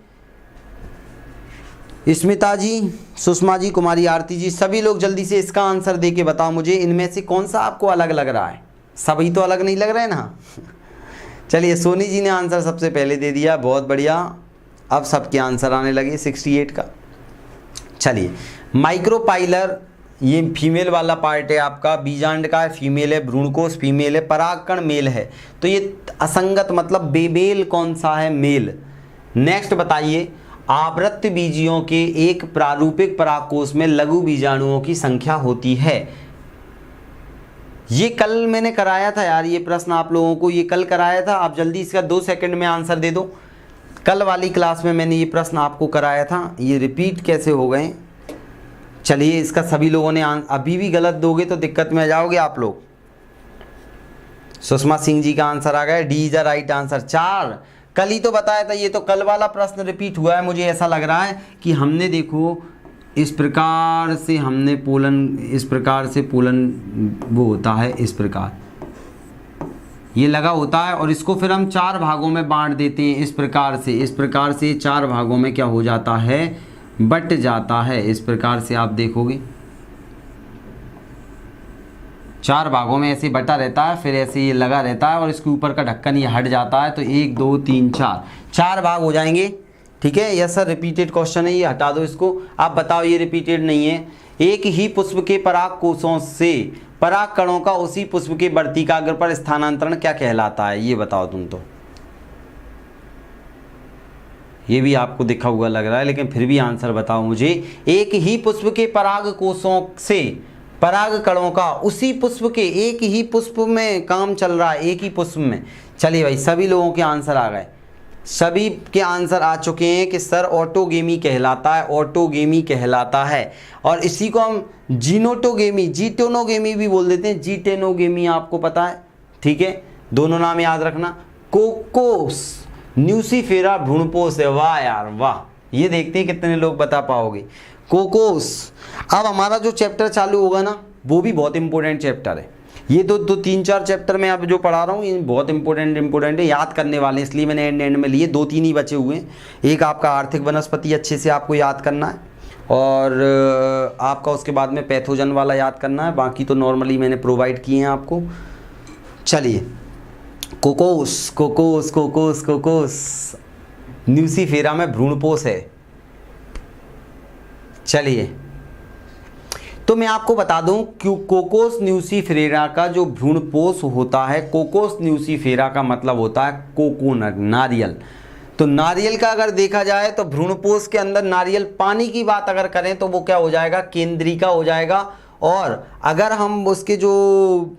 स्मिता जी, सुषमा जी, कुमारी आरती जी, सभी लोग जल्दी से इसका आंसर दे के बताओ मुझे, इनमें से कौन सा आपको अलग लग रहा है? सभी तो अलग नहीं लग रहे ना। चलिए सोनी जी ने आंसर सबसे पहले दे दिया, बहुत बढ़िया। अब सबके आंसर आने लगे 68 का। चलिए माइक्रोपाइलर, ये फीमेल वाला पार्ट है आपका, बीजांड का फीमेल है, भ्रूणकोश फीमेल है, परागकण मेल है। तो ये असंगत मतलब बेमेल कौन सा है? मेल। नेक्स्ट बताइए, आवृत्त बीजियों के एक प्रारूपिक परागकोश में लघु बीजाणुओं की संख्या होती है। ये कल मैंने कराया था यार, ये प्रश्न आप लोगों को ये कल कराया था। आप जल्दी इसका 2 सेकंड में आंसर दे दो। कल वाली क्लास में मैंने ये प्रश्न आपको कराया था, ये रिपीट कैसे हो गए? चलिए इसका सभी लोगों ने अभी भी गलत दोगे तो दिक्कत में आ जाओगे आप लोग। सुषमा सिंह जी का आंसर आ गया, D is the right answer. 4 कल ही तो बताया था, ये तो कल वाला प्रश्न रिपीट हुआ है। मुझे ऐसा लग रहा है कि हमने देखो इस प्रकार से हमने पोलन, इस प्रकार से पोलन वो होता है, इस प्रकार ये लगा होता है और इसको फिर हम 4 भागों में बांट देते हैं। इस प्रकार से 4 भागों में क्या हो जाता है? बट जाता है। इस प्रकार से आप देखोगे 4 भागों में ऐसे बटा रहता है, फिर ऐसे ये लगा रहता है और इसके ऊपर का ढक्कन ये हट जाता है। तो 1 2 3 4 भाग हो जाएंगे। ठीक है। यस सर रिपीटेड क्वेश्चन है, ये हटा दो इसको। आप बताओ, ये रिपीटेड नहीं है। एक ही पुष्प के पराग कोशों से पराग कणों का उसी पुष्प के वर्तिकाग्र पर स्थानांतरण क्या कहलाता है, ये बताओ तुम। तो ये भी आपको दिखा हुआ लग रहा है, लेकिन फिर भी आंसर बताओ मुझे। एक ही पुष्प के पराग कोशों से पराग कणों का उसी पुष्प के, एक ही पुष्प में काम चल रहा है, एक ही पुष्प में। चलिए भाई, सभी लोगों के आंसर आ गए, सभी के आंसर आ चुके हैं कि सर ऑटोगेमी कहलाता है, ऑटोगेमी कहलाता है। और इसी को हम जीनोटोगेमी, जीटेनोगेमी भी बोल देते हैं, जीटेनोगेमी आपको पता है, ठीक है। दोनों नाम याद रखना। कोकोस न्यूसीफेरा भ्रूणपोष है, वाह यार वाह। ये देखते हैं कितने लोग बता पाओगे। कोकोस। अब हमारा जो चैप्टर चालू होगा ना, वो भी बहुत इंपॉर्टेंट चैप्टर है। ये तो 3-4 चैप्टर में अब जो पढ़ा रहा हूँ, ये बहुत इंपॉर्टेंट है, याद करने वाले हैं, इसलिए मैंने एंड में लिए। 2-3 ही बचे हुए हैं। एक आपका आर्थिक वनस्पति अच्छे से आपको याद करना है, और आपका उसके बाद में पैथोजन वाला याद करना है। बाकी तो नॉर्मली मैंने प्रोवाइड किए हैं आपको। चलिए, Cocos Cocos Cocos Cocos nucifera में भ्रूणपोष है। चलिए, तो मैं आपको बता दूं कि कोकोस न्यूसीफेरा का जो भ्रूणपोष होता है, कोकोस न्यूसीफेरा का मतलब होता है कोकोनट, नारियल। तो नारियल का अगर देखा जाए तो भ्रूणपोष के अंदर नारियल पानी की बात अगर करें तो वो क्या हो जाएगा, केंद्रिका हो जाएगा। और अगर हम उसके जो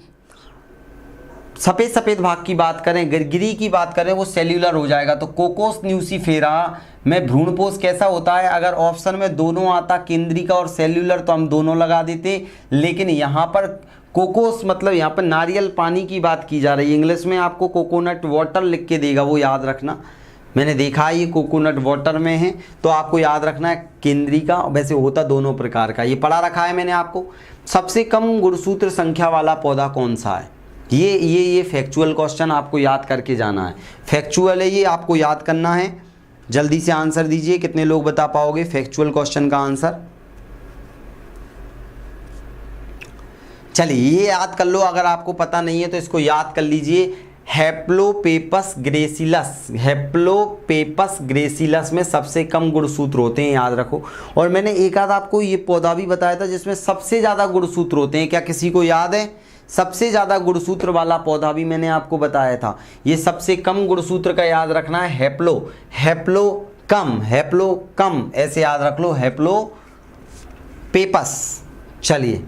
सफ़ेद सफ़ेद भाग की बात करें, गिरी की बात करें, वो सेल्यूलर हो जाएगा। तो कोकोस न्यूसीफेरा में भ्रूणपोष कैसा होता है? अगर ऑप्शन में दोनों आता, केंद्रिका और सेल्यूलर, तो हम दोनों लगा देते। लेकिन यहाँ पर कोकोस मतलब यहाँ पर नारियल पानी की बात की जा रही है। इंग्लिश में आपको कोकोनट वाटर लिख के देगा, वो याद रखना। मैंने देखा है ये कोकोनट वाटर में है, तो आपको याद रखना है केंद्रिका। वैसे होता दोनों प्रकार का, ये पढ़ा रखा है मैंने आपको। सबसे कम गुणसूत्र संख्या वाला पौधा कौन सा है? ये फैक्चुअल क्वेश्चन आपको याद करके जाना है। फैक्चुअल है, ये आपको याद करना है। जल्दी से आंसर दीजिए, कितने लोग बता पाओगे फैक्चुअल क्वेश्चन का आंसर? चलिए, ये याद कर लो। अगर आपको पता नहीं है तो इसको याद कर लीजिए। हेप्लोपेपस ग्रेसिलस, हेप्लोपेपस ग्रेसिलस में सबसे कम गुणसूत्र होते हैं, याद रखो। और मैंने एक आध आपको ये पौधा भी बताया था जिसमें सबसे ज़्यादा गुणसूत्र होते हैं। क्या किसी को याद है? सबसे ज़्यादा गुणसूत्र वाला पौधा भी मैंने आपको बताया था। ये सबसे कम गुणसूत्र का याद रखना है, हेप्लो कम, ऐसे याद रख लो, हेप्लोपेपस। चलिए,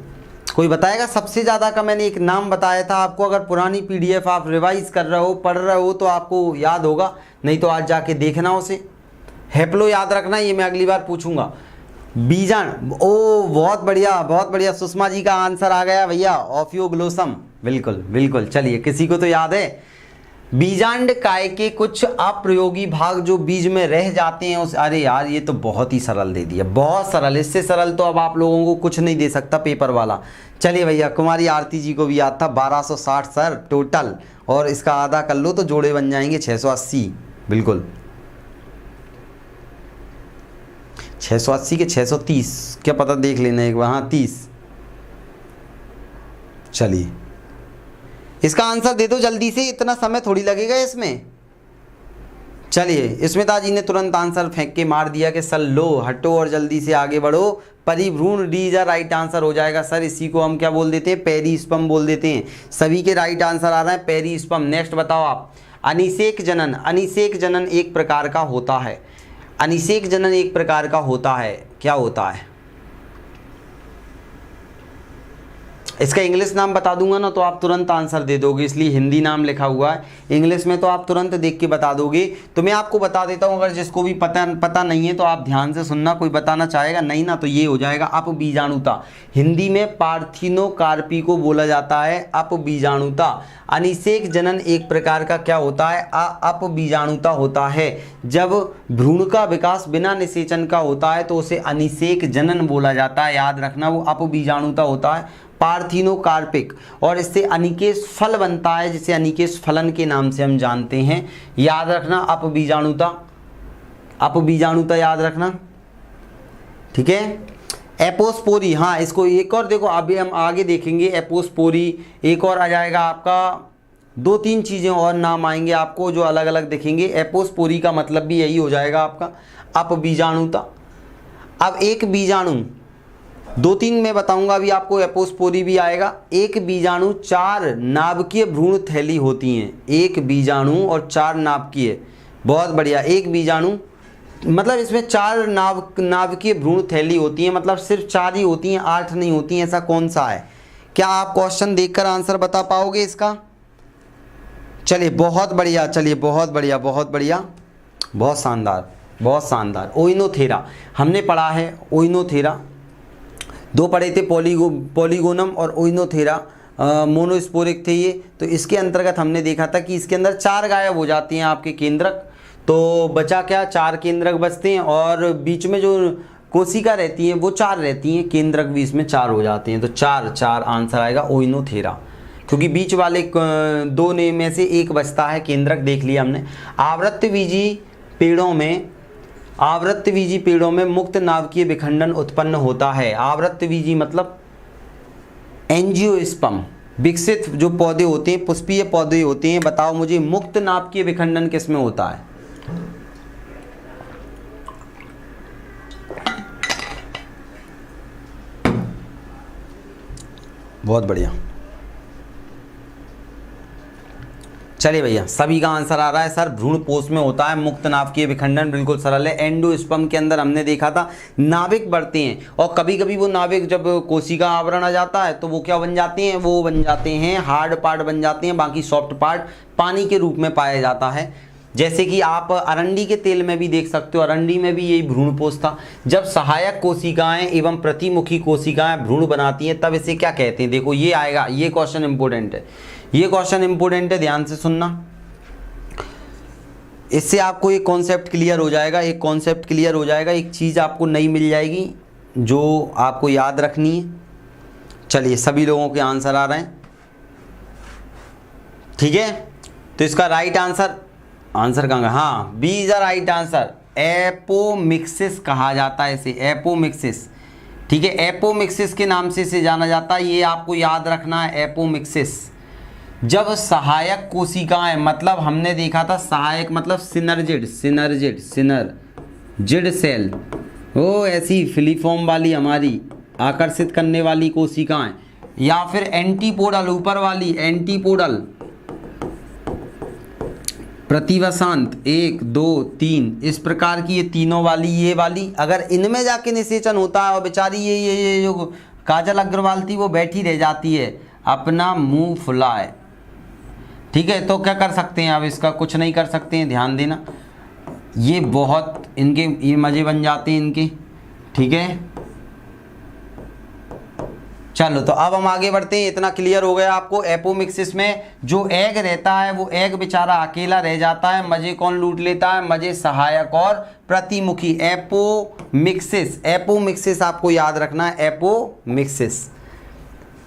कोई बताएगा सबसे ज़्यादा का? मैंने एक नाम बताया था आपको। अगर पुरानी पीडीएफ आप रिवाइज कर रहे हो, पढ़ रहे हो, तो आपको याद होगा, नहीं तो आज जाके देखना उसे। हेप्लो याद रखना, ये मैं अगली बार पूछूंगा। बीजाण, ओ बहुत बढ़िया, सुषमा जी का आंसर आ गया भैया, ऑफियोग्लोसम। बिल्कुल। चलिए, किसी को तो याद है। बीजांड काय के कुछ अप्रयोगी भाग जो बीज में रह जाते हैं उस, अरे यार ये तो बहुत ही सरल दे दिया, बहुत सरल। इससे सरल तो अब आप लोगों को कुछ नहीं दे सकता पेपर वाला। चलिए भैया, कुमारी आरती जी को भी याद था, 1260 सर टोटल, और इसका आधा कर लो तो जोड़े बन जाएंगे 680। बिल्कुल, 680 के 630, क्या पता, देख लेना एक बार। हाँ 30। चलिए, इसका आंसर दे दो जल्दी से, इतना समय थोड़ी लगेगा इसमें। चलिए, स्मिता जी ने तुरंत आंसर फेंक के मार दिया कि सर लो, हटो और जल्दी से आगे बढ़ो। परिभ्रूण डी जा राइट आंसर हो जाएगा सर। इसी को हम क्या बोल देते हैं? पेरिस्पर्म बोल देते हैं। सभी के राइट आंसर आ रहा है पेरिस्पर्म। नेक्स्ट बताओ आप। अनिषेक जनन, अनिषेक जनन एक प्रकार का होता है। अनिषेक जनन एक प्रकार का होता है, क्या होता है? इसका इंग्लिश नाम बता दूंगा ना तो आप तुरंत आंसर दे दोगे, इसलिए हिंदी नाम लिखा हुआ है। इंग्लिश में तो आप तुरंत देख के बता दोगे। तो मैं आपको बता देता हूं, अगर जिसको भी पता नहीं है तो आप ध्यान से सुनना। कोई बताना चाहेगा नहीं ना, तो ये हो जाएगा अपबीजाणुता। हिंदी में पार्थिनोकार्पी को बोला जाता है अपबीजाणुता। अनिषेक जनन एक प्रकार का क्या होता है? अपबीजाणुता होता है। जब भ्रूण का विकास बिना निषेचन का होता है तो उसे अनिषेक जनन बोला जाता है, याद रखना। वो अपबीजाणुता होता है, पार्थिनोकार्पिक। और इससे अनिकेश फल बनता है, जिसे अनिकेश फलन के नाम से हम जानते हैं, याद रखना। अपबीजाणुता, अपबीजाणुता याद रखना, ठीक है। एपोस्पोरी, हाँ इसको एक और देखो, अभी हम आगे देखेंगे। एपोस्पोरी एक और आ जाएगा आपका दो तीन चीज़ें और नाम आएंगे आपको जो अलग अलग दिखेंगे। एपोस्पोरी का मतलब भी यही हो जाएगा आपका अपबीजाणुता। अब एक बीजाणु, दो तीन मैं बताऊंगा अभी आपको, एपोस्पोरी भी आएगा। एक बीजाणु 4 नाभिकीय भ्रूण थैली होती हैं। एक बीजाणु और 4 नाभिकीय, बहुत बढ़िया। एक बीजाणु मतलब इसमें 4 नाभिकीय भ्रूण थैली होती हैं, मतलब सिर्फ 4 ही होती हैं, 8 नहीं होती हैं। ऐसा कौन सा है? क्या आप क्वेश्चन देखकर आंसर बता पाओगे इसका? चलिए बहुत बढ़िया, चलिए बहुत बढ़िया, बहुत बढ़िया, बहुत शानदार, बहुत शानदार। ओइनोथेरा हमने पढ़ा है। ओइनोथेरा दो पढ़े थे, पॉलीगोनम और ओइनोथेरा, मोनोस्पोरिक थे ये। तो इसके अंतर्गत हमने देखा था कि इसके अंदर 4 गायब हो जाती हैं आपके केंद्रक, तो बचा क्या? 4 केंद्रक बचते हैं और बीच में जो कोशिका रहती हैं वो 4 रहती हैं, केंद्रक भी इसमें 4 हो जाते हैं। तो 4 आंसर आएगा ओइनोथेरा, क्योंकि बीच वाले 2 में से एक बचता है केंद्रक, देख लिया हमने। आवृत्तबीजी पेड़ों में मुक्त नाभिकीय विखंडन उत्पन्न होता है। आवृत्तबीजी मतलब एंजियोस्पर्म विकसित जो पौधे होते हैं, पुष्पीय पौधे होते हैं। बताओ मुझे मुक्त नाभिकीय विखंडन किस में होता है? बहुत बढ़िया, चलिए भैया सभी का आंसर आ रहा है सर। भ्रूणपोष में होता है मुक्त नाभिकीय विखंडन, बिल्कुल सरल है। एंडोस्पर्म के अंदर हमने देखा था नाभिक बढ़ते हैं, और कभी कभी वो नाभिक जब कोशिका आवरण आ जाता है तो वो क्या बन जाते हैं? वो बन जाते हैं हार्ड पार्ट बन जाते हैं, बाकी सॉफ्ट पार्ट पानी के रूप में पाया जाता है। जैसे कि आप अरंडी के तेल में भी देख सकते हो, अरंडी में भी यही भ्रूणपोष था। जब सहायक कोशिकाएं एवं प्रतिमुखी कोशिकाएं भ्रूण बनाती हैं तब इसे क्या कहते हैं? देखो ये आएगा, ये क्वेश्चन इंपॉर्टेंट है, ये क्वेश्चन इंपॉर्टेंट है, ध्यान से सुनना। इससे आपको एक कॉन्सेप्ट क्लियर हो जाएगा, एक कॉन्सेप्ट क्लियर हो जाएगा, एक चीज़ आपको नई मिल जाएगी जो आपको याद रखनी है। चलिए सभी लोगों के आंसर आ रहे हैं, ठीक है। तो इसका राइट आंसर कहाँ गया? हाँ, B is the right answer. Apomixis कहा जाता है इसे, एपोमिक्सिस, ठीक है। एपोमिक्सिस के नाम से इसे जाना जाता है, ये आपको याद रखना है। एपोमिक्सिस जब सहायक कोशिकाएं, मतलब हमने देखा था सहायक मतलब सिनर्जिड सेल, वो ऐसी फिलीफॉर्म वाली हमारी आकर्षित करने वाली कोशिकाएं, या फिर एंटीपोडल ऊपर वाली एंटीपोडल प्रतिवसांत 1 2 3 इस प्रकार की, ये तीनों वाली, ये वाली, अगर इनमें जाके निषेचन होता है और बेचारी ये जो काजल अग्रवाल थी वो बैठी रह जाती है अपना मुंह फुलाए, ठीक है। तो क्या कर सकते हैं? अब इसका कुछ नहीं कर सकते हैं, ध्यान देना। ये बहुत इनके ये मज़े बन जाते हैं इनके, ठीक है। चलो तो अब हम आगे बढ़ते हैं। इतना क्लियर हो गया आपको। एपोमिक्सिस में जो एग रहता है वो एग बेचारा अकेला रह जाता है, मजे कौन लूट लेता है? मजे सहायक और प्रतिमुखी। एपोमिक्सिस आपको याद रखना है, एपोमिक्सिस।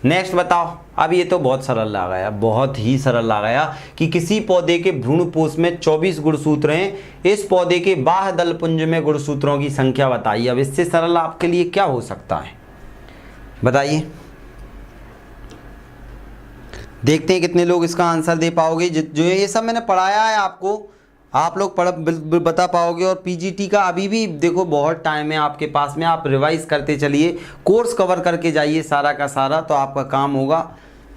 नेक्स्ट बताओ। अब ये तो बहुत सरल आ गया, बहुत ही सरल आ गया कि किसी पौधे के भ्रूणपोष में 24 गुणसूत्र हैं, इस पौधे के बाह्य दलपुंज में गुणसूत्रों की संख्या बताइए। अब इससे सरल आपके लिए क्या हो सकता है, बताइए। देखते हैं कितने लोग इसका आंसर दे पाओगे। जो ये सब मैंने पढ़ाया है आपको, आप लोग बता पाओगे। और पीजीटी का अभी भी देखो बहुत टाइम है आपके पास में, आप रिवाइज करते चलिए, कोर्स कवर करके जाइए सारा का सारा, तो आपका काम होगा।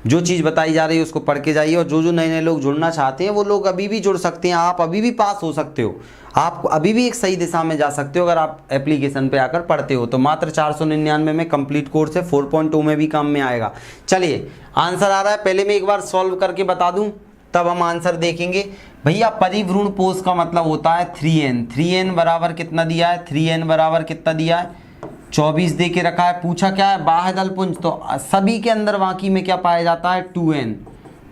जो चीज़ बताई जा रही है उसको पढ़ के जाइए। और जो नए लोग जुड़ना चाहते हैं वो लोग अभी भी जुड़ सकते हैं, आप अभी भी पास हो सकते हो, आप अभी भी एक सही दिशा में जा सकते हो अगर आप एप्लीकेशन पे आकर पढ़ते हो। तो मात्र 499 में कंप्लीट कोर्स है, 4.2 में भी काम में आएगा। चलिए आंसर आ रहा है, पहले मैं एक बार सॉल्व करके बता दूं तब हम आंसर देखेंगे। भैया परिभ्रूणपोष का मतलब होता है 3n। 3n बराबर कितना दिया है? 3n बराबर कितना दिया है? 24 दे के रखा है। पूछा क्या है? बाह्य दलपुंज, तो सभी के अंदर बाकी में क्या पाया जाता है?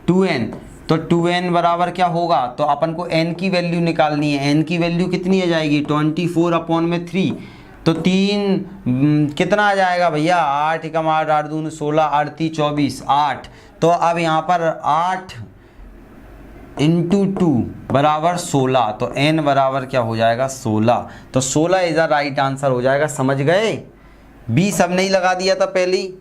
2n। तो 2n बराबर क्या होगा? तो अपन को n की वैल्यू निकालनी है। n की वैल्यू कितनी आ जाएगी? 24/3। तो 3 कितना आ जाएगा भैया? 8 × 8 8 दूनी 16 8 3 24 8। तो अब यहाँ पर 8 × 2 बराबर 16। तो n बराबर क्या हो जाएगा? 16। तो 16 इज द राइट आंसर हो जाएगा। समझ गए? बी सब नहीं लगा दिया था पहले ही।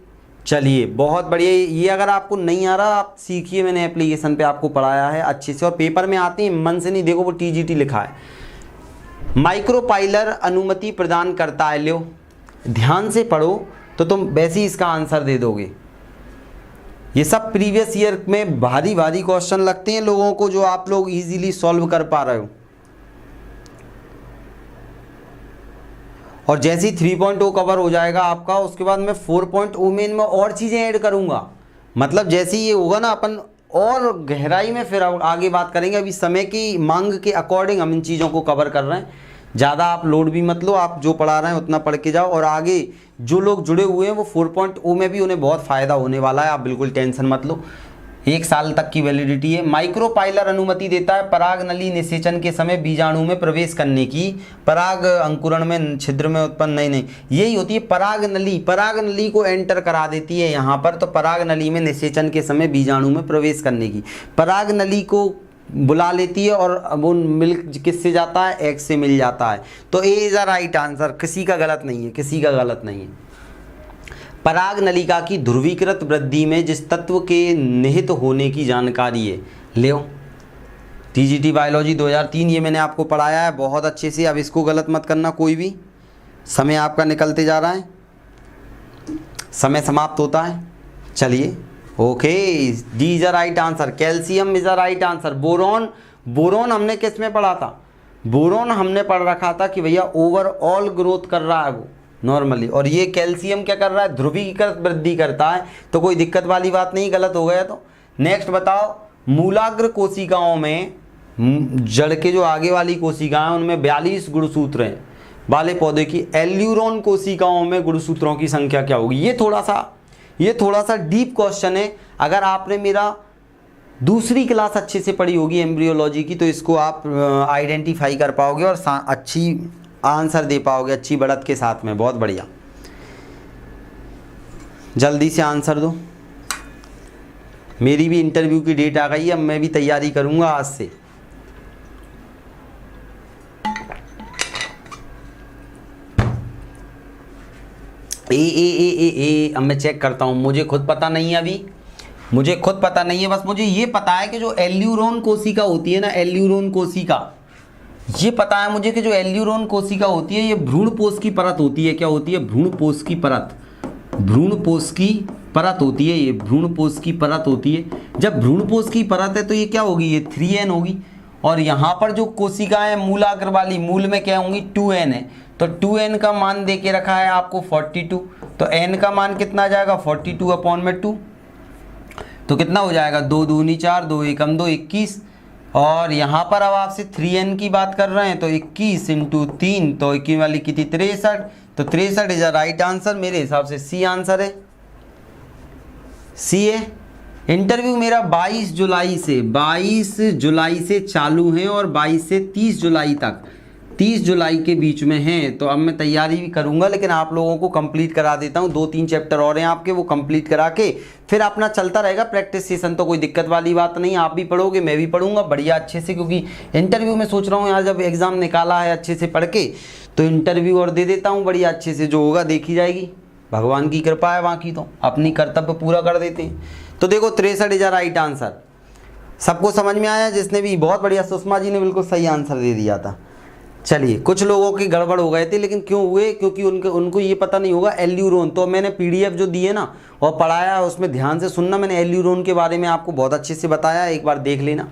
चलिए बहुत बढ़िया। ये अगर आपको नहीं आ रहा आप सीखिए, मैंने एप्लीकेशन पे आपको पढ़ाया है अच्छे से, और पेपर में आते हैं मन से नहीं, देखो वो टीजीटी लिखा है। माइक्रोपाइलर अनुमति प्रदान करता है, लो ध्यान से पढ़ो तो तुम वैसे ही इसका आंसर दे दोगे। ये सब प्रीवियस ईयर में भारी भारी क्वेश्चन लगते हैं लोगों को, जो आप लोग इजीली सॉल्व कर पा रहे हो। और जैसे ही 3.0 कवर हो जाएगा आपका, उसके बाद मैं 4.0 में इनमें और चीज़ें ऐड करूँगा। मतलब जैसे ही ये होगा ना, अपन और गहराई में फिर आगे बात करेंगे। अभी समय की मांग के अकॉर्डिंग हम इन चीज़ों को कवर कर रहे हैं। ज़्यादा आप लोड भी मत लो, आप जो पढ़ा रहे हैं उतना पढ़ के जाओ, और आगे जो लोग जुड़े हुए हैं वो 4.0 में भी उन्हें बहुत फ़ायदा होने वाला है। आप बिल्कुल टेंशन मत लो, 1 साल तक की वैलिडिटी है। माइक्रोपाइलर अनुमति देता है पराग नली निषेचन के समय बीजाणु में प्रवेश करने की। पराग अंकुरण में छिद्र में उत्पन्न नहीं यही होती है पराग नली। पराग नली को एंटर करा देती है यहाँ पर, तो पराग नली में निषेचन के समय बीजाणु में प्रवेश करने की पराग नली को बुला लेती है, और वो मिल्क किससे जाता है, एग से मिल जाता है। तो ए इज अ राइट आंसर, किसी का गलत नहीं है, किसी का गलत नहीं है। पराग नलिका की ध्रुवीकृत वृद्धि में जिस तत्व के निहित होने की जानकारी है, ले टीजीटी बायोलॉजी 2003, ये मैंने आपको पढ़ाया है बहुत अच्छे से। अब इसको गलत मत करना कोई भी। समय आपका निकलते जा रहा है, समय समाप्त होता है। चलिए okay, D is a right answer. Calcium is a right answer. Boron, boron हमने किस में पढ़ा था, बोरॉन हमने पढ़ रखा था कि भैया ओवरऑल ग्रोथ कर रहा है वो नॉर्मली, और ये कैल्शियम क्या कर रहा है, ध्रुवीकृत वृद्धि करता है। तो कोई दिक्कत वाली बात नहीं, गलत हो गया तो। नेक्स्ट बताओ, मूलाग्र कोशिकाओं में, जड़ के जो आगे वाली कोशिकाएं उनमें 42 गुणसूत्र हैं वाले पौधे की एल्यूरोन कोशिकाओं में गुणसूत्रों की संख्या क्या होगी। ये थोड़ा सा डीप क्वेश्चन है। अगर आपने मेरा दूसरी क्लास अच्छे से पढ़ी होगी एम्ब्रियोलॉजी की, तो इसको आप आइडेंटिफाई कर पाओगे और अच्छी आंसर दे पाओगे, अच्छी बढ़त के साथ में। बहुत बढ़िया, जल्दी से आंसर दो। मेरी भी इंटरव्यू की डेट आ गई है, अब मैं भी तैयारी करूंगा आज से। अब मैं चेक करता हूँ, मुझे खुद पता नहीं है अभी, मुझे खुद पता नहीं है। बस मुझे ये पता है कि जो एल्यूरोन कोशिका होती है ना, एल्यूरोन कोशिका, ये पता है मुझे कि जो एल्यूरोन कोशिका होती है ये भ्रूणपोष की परत होती है। क्या होती है, भ्रूणपोष की परत, भ्रूणपोष की परत होती है, ये भ्रूणपोष की परत होती है। जब भ्रूणपोष की परत है तो ये क्या होगी, ये 3n होगी। और यहाँ पर जो कोशिकाएं मूलाग्र वाली, मूल में क्या होंगी, 2n है। तो 2n का मान दे के रखा है आपको 42, तो n का मान कितना आ जाएगा 42/2, तो कितना हो जाएगा 2 दूनी 4, 2 एकम 2, 21। और यहाँ पर अब आपसे 3n की बात कर रहे हैं, तो 21 × 3, तो 21 वाली कितनी 63, तो 63 इज अ राइट आंसर। मेरे हिसाब से सी आंसर है, सी है। इंटरव्यू मेरा 22 जुलाई से चालू है और 22 से 30 जुलाई तक, 30 जुलाई के बीच में है। तो अब मैं तैयारी भी करूंगा, लेकिन आप लोगों को कंप्लीट करा देता हूं। 2-3 चैप्टर और हैं आपके, वो कंप्लीट करा के फिर अपना चलता रहेगा प्रैक्टिस सेशन। तो कोई दिक्कत वाली बात नहीं, आप भी पढ़ोगे मैं भी पढ़ूंगा बढ़िया अच्छे से, क्योंकि इंटरव्यू में सोच रहा हूँ यार, जब एग्जाम निकाला है अच्छे से पढ़ के, तो इंटरव्यू और दे देता हूँ बढ़िया अच्छे से। जो होगा देखी जाएगी, भगवान की कृपा है, बाकी तो अपनी कर्तव्य पूरा कर देते हैं। तो देखो 63 इज अ राइट आंसर। सबको समझ में आया जिसने भी, बहुत बढ़िया, सुषमा जी ने बिल्कुल सही आंसर दे दिया था। चलिए, कुछ लोगों की गड़बड़ हो गए थे, लेकिन क्यों हुए, क्योंकि उनको ये पता नहीं होगा एल्यूरोन। तो मैंने पीडीएफ जो दी है ना और पढ़ाया, उसमें ध्यान से सुनना, मैंने एल्यूरोन के बारे में आपको बहुत अच्छे से बताया, एक बार देख लेना।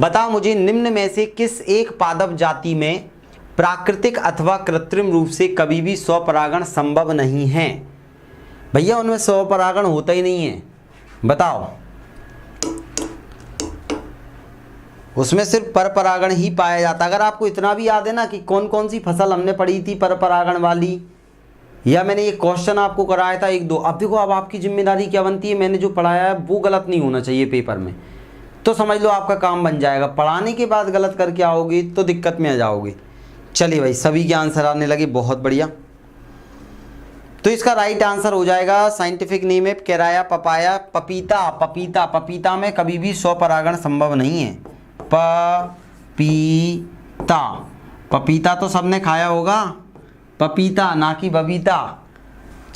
बताओ मुझे, निम्न में से किस एक पादप जाति में प्राकृतिक अथवा कृत्रिम रूप से कभी भी स्वपरागण संभव नहीं है। भैया उनमें स्वपरागण होता ही नहीं है, बताओ। उसमें सिर्फ परपरागण ही पाया जाता। अगर आपको इतना भी याद है ना कि कौन कौन सी फसल हमने पढ़ी थी परपरागण वाली, या मैंने ये क्वेश्चन आपको कराया था 1-2। अब देखो, अब आपकी जिम्मेदारी क्या बनती है, मैंने जो पढ़ाया है वो गलत नहीं होना चाहिए पेपर में, तो समझ लो आपका काम बन जाएगा। पढ़ाने के बाद गलत करके आओगे तो दिक्कत में आ जाओगे। चलिए भाई, सभी के आंसर आने लगे, बहुत बढ़िया। तो इसका राइट आंसर हो जाएगा, साइंटिफिक नेम है केराया पपाया, पपीता। पपीता, पपीता में कभी भी स्वपरागण संभव नहीं है। पपीता, पपीता तो सबने खाया होगा, पपीता ना कि बबीता।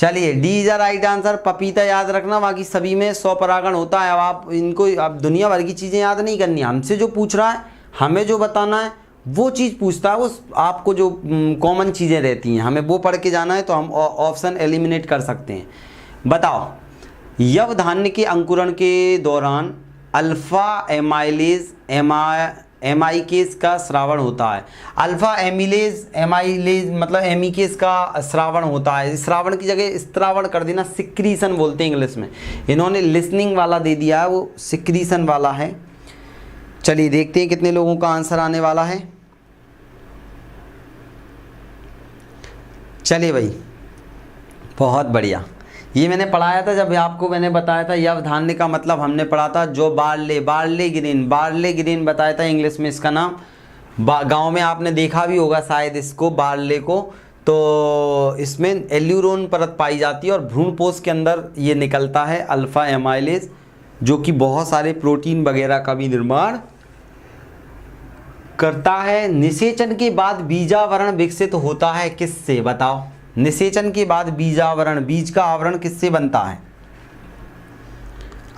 चलिए डी इज राइट आंसर। पपीता याद रखना, बाकी सभी में 100 परागण होता है। अब आप इनको, अब दुनिया भर की चीज़ें याद नहीं करनी, हमसे जो पूछ रहा है, हमें जो बताना है वो चीज़ पूछता है, वो आपको जो कॉमन चीज़ें रहती हैं हमें वो पढ़ के जाना है, तो हम ऑप्शन एलिमिनेट कर सकते हैं। बताओ, यव धान्य के अंकुरण के दौरान अल्फा एमाइलेज एमाइकेज का स्रावण होता है। अल्फा एमाइलेज मतलब एमिकेज का स्रावण होता है। स्रावण की जगह स्त्रावण कर देना, सिक्रीशन बोलते हैं इंग्लिश में। इन्होंने लिसनिंग वाला दे दिया है, वो सिक्रीशन वाला है। चलिए देखते हैं कितने लोगों का आंसर आने वाला है। चलिए भाई, बहुत बढ़िया। ये मैंने पढ़ाया था, जब आपको मैंने बताया था यव धान्य का मतलब हमने पढ़ा था जो बार्ले ग्रीन बताया था इंग्लिश में इसका नाम। गांव में आपने देखा भी होगा शायद इसको, बार्ले को। तो इसमें एल्यूरोन परत पाई जाती है और भ्रूणपोष के अंदर ये निकलता है अल्फा एमाइलेज, जो कि बहुत सारे प्रोटीन वगैरह का भी निर्माण करता है। निषेचन के बाद बीजावरण विकसित होता है किससे? बताओ, निषेचन के बाद बीजावरण, बीज का आवरण किससे बनता है?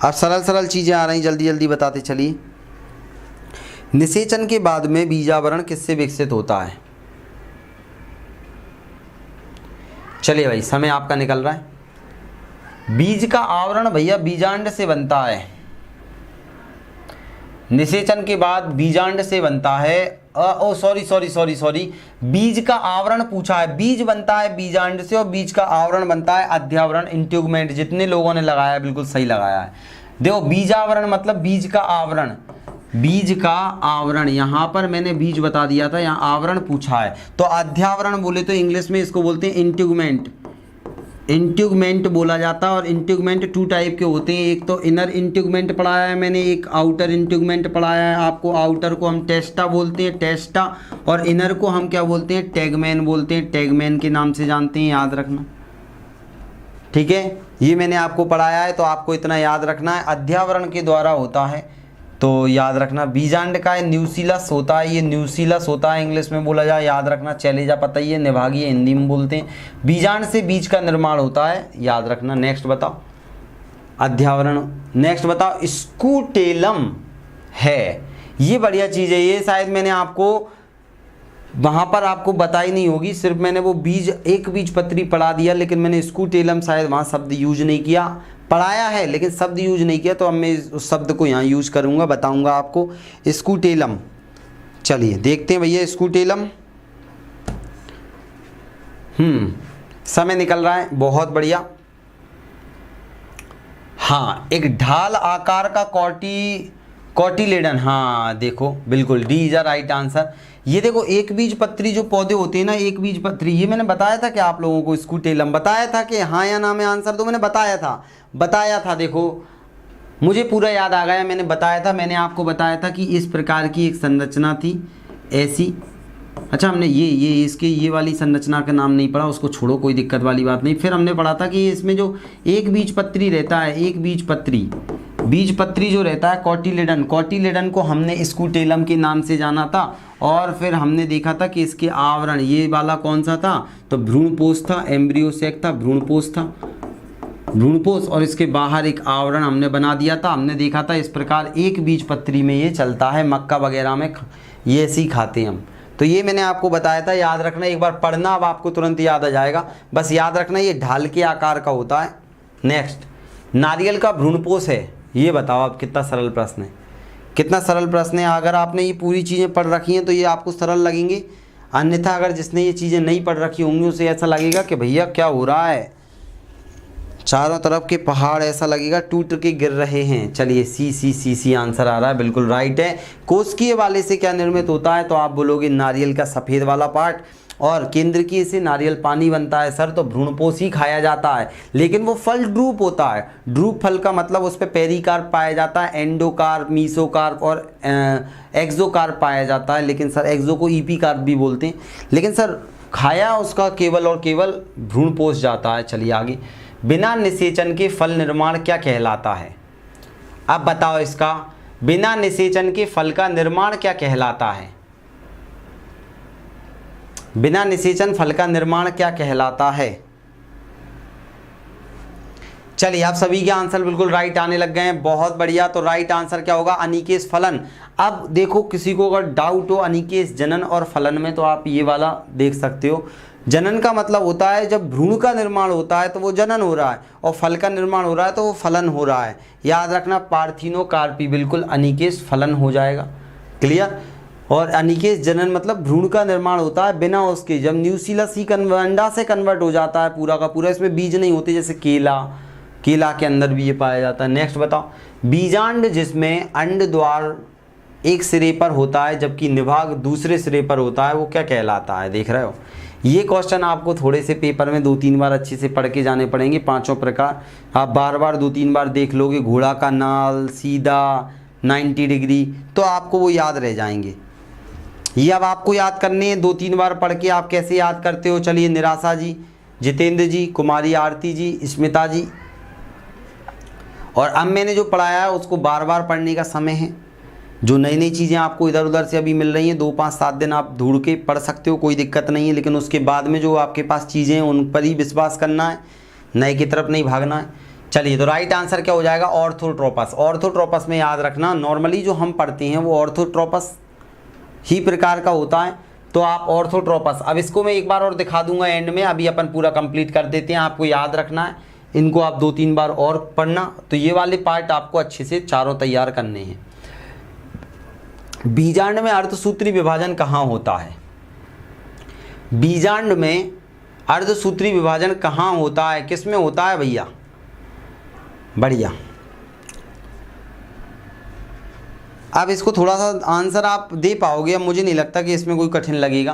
अब सरल सरल चीजें आ रही, जल्दी जल्दी बताते चलिए। निषेचन के बाद में बीजावरण किससे विकसित होता है? चलिए भाई, समय आपका निकल रहा है। बीज का आवरण भैया बीजांड से बनता है। निषेचन के बाद बीजांड से बनता है। सॉरी, बीज का आवरण पूछा है। बीज बनता है बीजांड से और बीज का आवरण बनता है अध्यावरण, इंट्यूगमेंट। जितने लोगों ने लगाया बिल्कुल सही लगाया है। देखो, बीजावरण मतलब बीज का आवरण, बीज का आवरण। यहाँ पर मैंने बीज बता दिया था, यहाँ आवरण पूछा है। तो अध्यावरण बोले तो इंग्लिश में इसको बोलते हैं इंट्यूगमेंट। इंट्यूगमेंट बोला जाता है। और इंट्यूगमेंट 2 टाइप के होते हैं। एक तो इनर इंट्यूगमेंट पढ़ाया है मैंने, एक आउटर इंट्यूगमेंट पढ़ाया है आपको। आउटर को हम टेस्टा बोलते हैं, टेस्टा, और इनर को हम क्या बोलते हैं? टैगमैन बोलते हैं। टैगमैन के नाम से जानते हैं, याद रखना, ठीक है। ये मैंने आपको पढ़ाया है, तो आपको इतना याद रखना है। अध्यावरण के द्वारा होता है, तो याद रखना। बीजांड का न्यूसीलस होता है, ये न्यूसीलस होता है इंग्लिश में बोला जाए, याद रखना। चैलेजा पता ही है, निभागीय हिंदी में बोलते हैं। बीजांड से बीज का निर्माण होता है, याद रखना। नेक्स्ट बताओ, अध्यावरण। नेक्स्ट बताओ, स्कूटेलम है, ये बढ़िया चीज़ है। ये शायद मैंने आपको वहाँ पर आपको बताई नहीं होगी, सिर्फ मैंने वो बीज, एक बीज पत्री पढ़ा दिया, लेकिन मैंने स्कूटेलम शायद वहाँ शब्द यूज नहीं किया। पढ़ाया है लेकिन शब्द यूज नहीं किया, तो अब मैं उस शब्द को यहाँ यूज करूँगा, बताऊँगा आपको। स्कूटेलम, चलिए देखते हैं भैया स्कूटेलम। समय निकल रहा है, बहुत बढ़िया। हाँ, एक ढाल आकार का कॉटिलेडन, हाँ देखो बिल्कुल, D is a right answer. ये देखो, एक बीज पत्री जो पौधे होते हैं ना, एक बीज पत्री, ये मैंने बताया था कि आप लोगों को स्कूटेलम बताया था कि हाँ या ना में आंसर, तो मैंने बताया था। देखो, मुझे पूरा याद आ गया, मैंने बताया था। मैंने आपको बताया था कि इस प्रकार की एक संरचना थी, ऐसी। अच्छा, हमने ये वाली संरचना का नाम नहीं पढ़ा, उसको छोड़ो, कोई दिक्कत वाली बात नहीं। फिर हमने पढ़ा था कि इसमें जो एक बीज पत्री रहता है, एक बीज पत्री जो रहता है, कॉटिलेडन को हमने स्कूटेलम के नाम से जाना था। और फिर हमने देखा था कि इसके आवरण, ये वाला कौन सा था? तो भ्रूणपोष था, एम्ब्रियो सैक था, भ्रूणपोष, और इसके बाहर एक आवरण हमने बना दिया था। हमने देखा था इस प्रकार एक बीज पत्री में ये चलता है, मक्का वगैरह में ये ऐसे ही खाते हैं हम। तो ये मैंने आपको बताया था, याद रखना। एक बार पढ़ना, अब आपको तुरंत याद आ जाएगा। बस याद रखना, ये ढाल के आकार का होता है। नेक्स्ट, नारियल का भ्रूणपोष है, ये बताओ आप। कितना सरल प्रश्न है, कितना सरल प्रश्न है। अगर आपने ये पूरी चीज़ें पढ़ रखी हैं तो ये आपको सरल लगेंगे। अन्यथा अगर जिसने ये चीज़ें नहीं पढ़ रखी होंगी उसे ऐसा लगेगा कि भैया क्या हो रहा है, चारों तरफ के पहाड़ ऐसा लगेगा टूट के गिर रहे हैं। चलिए सी आंसर आ रहा है, बिल्कुल राइट है। कोशिकीय वाले से क्या निर्मित होता है? तो आप बोलोगे नारियल का सफ़ेद वाला पार्ट। और केंद्रकीय से नारियल पानी बनता है सर, तो भ्रूणपोष ही खाया जाता है। लेकिन वो फल ड्रूप होता है। ड्रूप फल का मतलब उस पर पेरिकार्प पाया जाता है, एंडोकार्प, मीसोकार्प और एक्सोकार्प पाया जाता है। लेकिन सर एक्सो को ईपीकार्प भी बोलते हैं। लेकिन सर खाया उसका केवल और केवल भ्रूणपोष जाता है। चलिए आगे, बिना निषेचन के फल निर्माण क्या कहलाता है? अब बताओ इसका, बिना निषेचन के फल का निर्माण क्या कहलाता है? बिना निषेचन फल का निर्माण क्या कहलाता है? चलिए आप सभी के आंसर बिल्कुल राइट आने लग गए हैं, बहुत बढ़िया। तो राइट आंसर क्या होगा, अनिकेश फलन। अब देखो किसी को अगर डाउट हो अनिकेश जनन और फलन में, तो आप ये वाला देख सकते हो। जनन का मतलब होता है जब भ्रूण का निर्माण होता है तो वो जनन हो रहा है, और फल का निर्माण हो रहा है तो वो फलन हो रहा है। याद रखना पार्थिनोकार्पी, बिल्कुल अनिकेश फलन हो जाएगा। क्लियर। और अनिकेश जनन मतलब भ्रूण का निर्माण होता है बिना उसके, जब न्यूसीलस ही अंडा से कन्वर्ट हो जाता है पूरा का पूरा, इसमें बीज नहीं होते, जैसे केला के अंदर भी ये पाया जाता है। नेक्स्ट बताओ, बीजांड जिसमें अंड द्वार एक सिरे पर होता है जबकि निभाग दूसरे सिरे पर होता है, वो क्या कहलाता है। देख रहे हो, ये क्वेश्चन आपको थोड़े से पेपर में 2-3 बार अच्छे से पढ़ के जाने पड़ेंगे। 5 प्रकार आप बार बार 2-3 बार देख लोगे, घोड़ा का नाल, सीधा, 90 डिग्री, तो आपको वो याद रह जाएंगे। ये अब आपको याद करने हैं, 2-3 बार पढ़ के आप कैसे याद करते हो। चलिए, निराशा जी, जितेंद्र जी, कुमारी आरती जी, स्मिता जी। और अब मैंने जो पढ़ाया है उसको बार बार पढ़ने का समय है। जो नई नई चीज़ें आपको इधर उधर से अभी मिल रही हैं, 2-5-7 दिन आप ढूंढ के पढ़ सकते हो, कोई दिक्कत नहीं है। लेकिन उसके बाद में जो आपके पास चीज़ें हैं उन पर ही विश्वास करना है, नए की तरफ नहीं भागना है। चलिए, तो राइट आंसर क्या हो जाएगा, ऑर्थोट्रोपस। ऑर्थोट्रोपस में याद रखना, नॉर्मली जो हम पढ़ते हैं वो ऑर्थोट्रोपस ही प्रकार का होता है, तो आप ऑर्थोट्रोपस। अब इसको मैं एक बार और दिखा दूंगा एंड में, अभी अपन पूरा कंप्लीट कर देते हैं। आपको याद रखना है, इनको आप 2-3 बार और पढ़ना, तो ये वाले पार्ट आपको अच्छे से चारों तैयार करने हैं। बीजांड में अर्धसूत्री विभाजन कहाँ होता है। बीजांड में अर्धसूत्री विभाजन कहाँ होता है, किस में होता है भैया। बढ़िया। अब इसको थोड़ा सा आंसर आप दे पाओगे, अब मुझे नहीं लगता कि इसमें कोई कठिन लगेगा,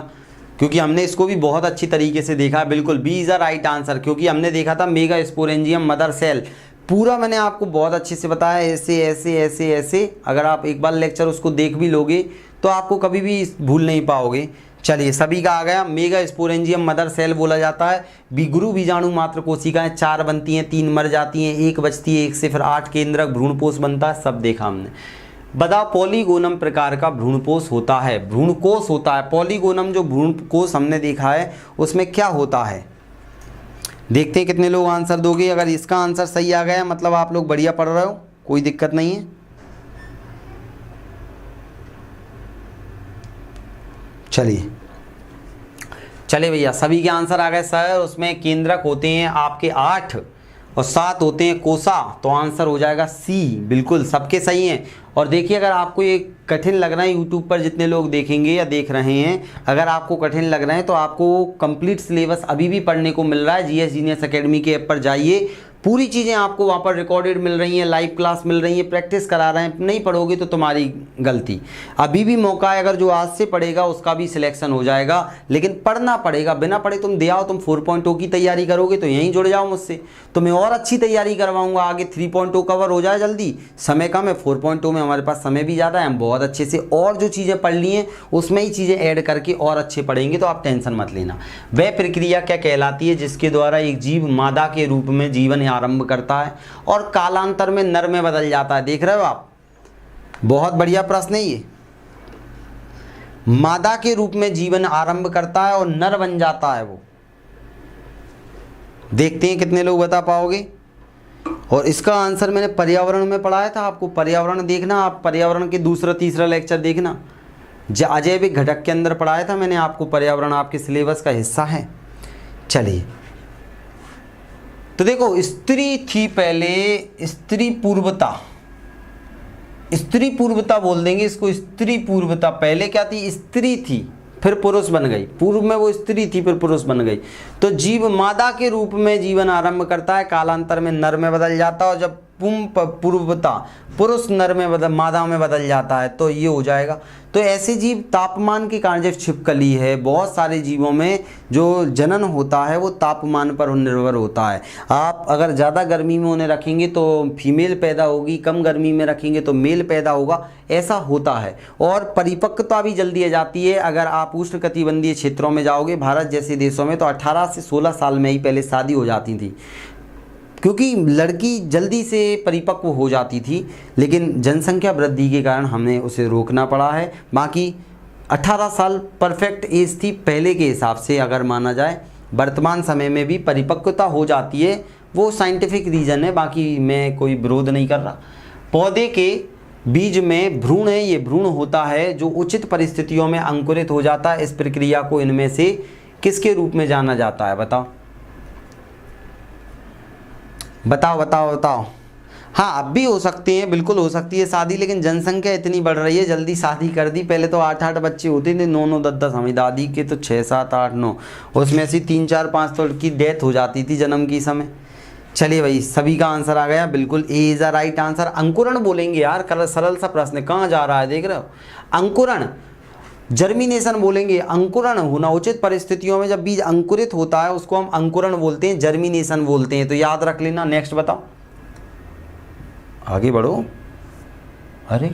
क्योंकि हमने इसको भी बहुत अच्छी तरीके से देखा है। बिल्कुल B is a right answer, क्योंकि हमने देखा था मेगा स्पोरेंजियम मदर सेल, पूरा मैंने आपको बहुत अच्छे से बताया, ऐसे ऐसे ऐसे ऐसे। अगर आप एक बार लेक्चर उसको देख भी लोगे तो आपको कभी भी भूल नहीं पाओगे। चलिए, सभी का आ गया। मेगा स्पोरेंजियम मदर सेल बोला जाता है। गुरु बीजाणु मात्र कोशिकाएं 4 बनती हैं, 3 मर जाती हैं, 1 बचती है, 1 से फिर 8 केंद्रक भ्रूणपोष बनता है। सब देखा हमने। बताओ, पॉलीगोनम प्रकार का भ्रूणपोष होता है, भ्रूणकोष होता है। पॉलीगोनम जो भ्रूणकोष हमने देखा है उसमें क्या होता है, देखते हैं कितने लोग आंसर दोगे। अगर इसका आंसर सही आ गया मतलब आप लोग बढ़िया पढ़ रहे हो, कोई दिक्कत नहीं है। चलिए भैया, सभी के आंसर आ गए सर। उसमें केंद्रक होते हैं आपके 8 और 7 होते हैं कोसा, तो आंसर हो जाएगा सी। बिल्कुल सबके सही हैं। और देखिए, अगर आपको ये कठिन लग रहा है, यूट्यूब पर जितने लोग देखेंगे या देख रहे हैं, अगर आपको कठिन लग रहा है तो आपको कंप्लीट सिलेबस अभी भी पढ़ने को मिल रहा है। जीएस जीनियस एकेडमी के ऐप पर जाइए, पूरी चीज़ें आपको वहाँ पर रिकॉर्डेड मिल रही हैं, लाइव क्लास मिल रही है, प्रैक्टिस करा रहे हैं। नहीं पढ़ोगे तो तुम्हारी गलती। अभी भी मौका है, अगर जो आज से पढ़ेगा उसका भी सिलेक्शन हो जाएगा, लेकिन पढ़ना पड़ेगा। बिना पढ़े तुम दे आओ, तुम 4.0 की तैयारी करोगे तो यहीं जुड़ जाओ मुझसे, तो मैं और अच्छी तैयारी करवाऊंगा। आगे 3.0 कवर हो जाए जल्दी, समय कम है। 4.0 में हमारे पास समय भी ज़्यादा है, हम बहुत अच्छे से और जो चीज़ें पढ़ ली हैं उसमें ही चीज़ें ऐड करके और अच्छे पढ़ेंगे, तो आप टेंशन मत लेना। वह प्रक्रिया क्या कहलाती है जिसके द्वारा एक जीव मादा के रूप में जीवन आरंभ करता है और कालांतर में नर में बदल जाता है। देख रहे हो आप, बहुत बढ़िया प्रश्न है ये। मादा के रूप में जीवन आरंभ करता है और नर बन जाता है वो। देखते हैं कितने लोग बता पाओगे। और इसका आंसर मैंने पर्यावरण में पढ़ाया था आपको। पर्यावरण देखना, आप पर्यावरण के दूसरा तीसरा लेक्चर देखना, अजैविक घटक के अंदर पढ़ाया था मैंने आपको। पर्यावरण आपके सिलेबस का हिस्सा है। चलिए, तो देखो, स्त्री थी पहले, स्त्री पूर्वता, स्त्री पूर्वता बोल देंगे इसको। स्त्री पूर्वता, पहले क्या थी, स्त्री थी फिर पुरुष बन गई। पूर्व में वो स्त्री थी फिर पुरुष बन गई। तो जीव मादा के रूप में जीवन आरंभ करता है, कालांतर में नर में बदल जाता है, और जब पूर्वता पुरुष नर में मादा में बदल जाता है तो ये हो जाएगा। तो ऐसे जीव तापमान के कारण, जब छिपकली है, बहुत सारे जीवों में जो जनन होता है वो तापमान पर निर्भर होता है। आप अगर ज़्यादा गर्मी में उन्हें रखेंगे तो फीमेल पैदा होगी, कम गर्मी में रखेंगे तो मेल पैदा होगा, ऐसा होता है। और परिपक्वता भी जल्दी आ जाती है। अगर आप उष्णकटिबंधीय क्षेत्रों में जाओगे, भारत जैसे देशों में, तो 18 से 16 साल में ही पहले शादी हो जाती थी, क्योंकि लड़की जल्दी से परिपक्व हो जाती थी। लेकिन जनसंख्या वृद्धि के कारण हमें उसे रोकना पड़ा है। बाकी 18 साल परफेक्ट एज थी पहले के हिसाब से, अगर माना जाए। वर्तमान समय में भी परिपक्वता हो जाती है वो साइंटिफिक रीज़न है, बाकी मैं कोई विरोध नहीं कर रहा। पौधे के बीज में भ्रूण है, ये भ्रूण होता है जो उचित परिस्थितियों में अंकुरित हो जाता है। इस प्रक्रिया को इनमें से किसके रूप में जाना जाता है? बताओ बताओ बताओ बताओ। हाँ, अब भी हो सकती है, बिल्कुल हो सकती है शादी, लेकिन जनसंख्या इतनी बढ़ रही है, जल्दी शादी कर दी। पहले तो 8-8 बच्चे होते थे, 9-9 10-10, हमारी दादी के तो 6-7-8-9, उसमें से 3-4-5 तो की डेथ हो जाती थी जन्म की समय। चलिए भाई, सभी का आंसर आ गया, बिल्कुल A is a right answer. अंकुरण बोलेंगे यार, सरल सा प्रश्न, कहाँ जा रहा है देख रहे हो? अंकुरण, जर्मिनेशन बोलेंगे। अंकुरण होना, उचित परिस्थितियों में जब बीज अंकुरित होता है उसको हम अंकुरण बोलते हैं, जर्मिनेशन बोलते हैं, तो याद रख लेना। नेक्स्ट बताओ, आगे बढ़ो। अरे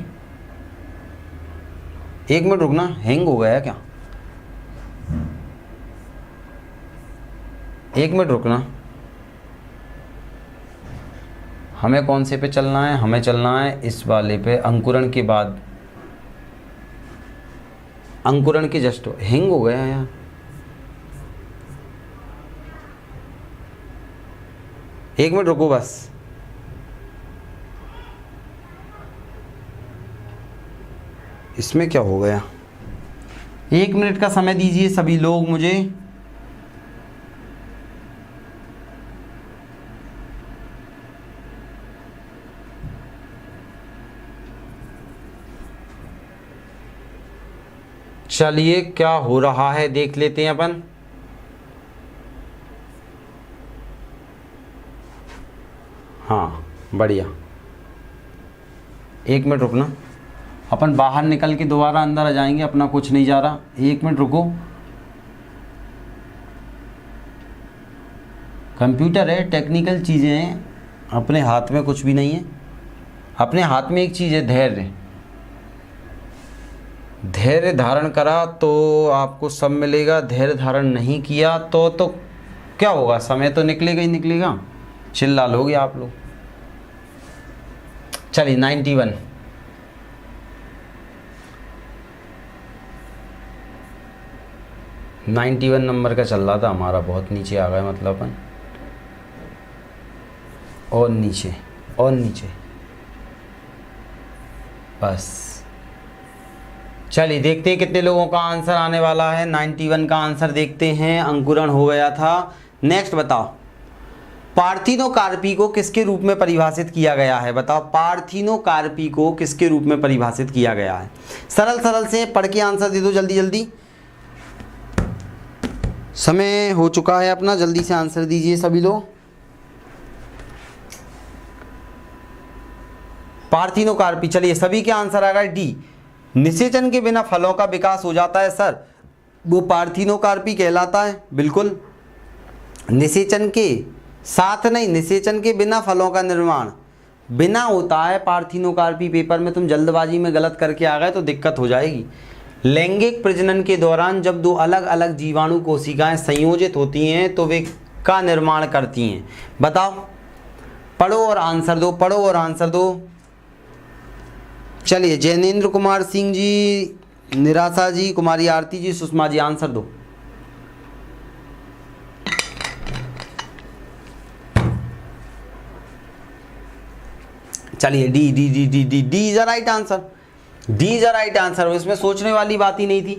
1 मिनट रुकना, हैंग हो गया क्या? 1 मिनट रुकना। हमें कौन से पे चलना है? हमें चलना है इस वाले पे, अंकुरण के बाद, अंकुरण के जस्ट। हैंग हो गया यार, एक मिनट रुको बस। इसमें क्या हो गया? 1 मिनट का समय दीजिए सभी लोग मुझे। चलिए क्या हो रहा है देख लेते हैं अपन। हाँ बढ़िया, 1 मिनट रुकना, अपन बाहर निकल के दोबारा अंदर आ जाएंगे, अपना कुछ नहीं जा रहा। 1 मिनट रुको। कंप्यूटर है, टेक्निकल चीज़ें हैं, अपने हाथ में कुछ भी नहीं है। अपने हाथ में एक चीज़ है, धैर्य। धैर्य धारण करा तो आपको सब मिलेगा, धैर्य धारण नहीं किया तो क्या होगा? समय तो निकलेगा ही निकलेगा। चिल्ला लोगे आप लोग। चलिए 91, नंबर का चल रहा था हमारा, बहुत नीचे आ गया मतलब अपन, और नीचे और नीचे, बस। चलिए देखते हैं कितने लोगों का आंसर आने वाला है। 91 का आंसर देखते हैं, अंकुरण हो गया था। नेक्स्ट बताओ, पार्थिनोकार्पी को किसके रूप में परिभाषित किया गया है? बताओ, पार्थिनोकार्पी को किसके रूप में परिभाषित किया गया है? सरल सरल से पढ़ के आंसर दे दो जल्दी जल्दी, समय हो चुका है अपना, जल्दी से आंसर दीजिए सभी लोग। पार्थिनोकार्पी, चलिए सभी के आंसर आ गए डी, निषेचन के बिना फलों का विकास हो जाता है सर, वो पार्थिनोकार्पी कहलाता है। बिल्कुल, निषेचन के साथ नहीं, निषेचन के बिना फलों का निर्माण बिना होता है पार्थिनोकार्पी। पेपर में तुम जल्दबाजी में गलत करके आ गए तो दिक्कत हो जाएगी। लैंगिक प्रजनन के दौरान जब दो अलग अलग जीवाणु कोशिकाएं संयोजित होती हैं तो वे का निर्माण करती हैं। बताओ, पढ़ो और आंसर दो, पढ़ो और आंसर दो। चलिए जैनेन्द्र कुमार सिंह जी, निराशा जी, कुमारी आरती जी, सुषमा जी, आंसर दो। चलिए D D D D D D is a right answer, D is a right answer. इसमें सोचने वाली बात ही नहीं थी,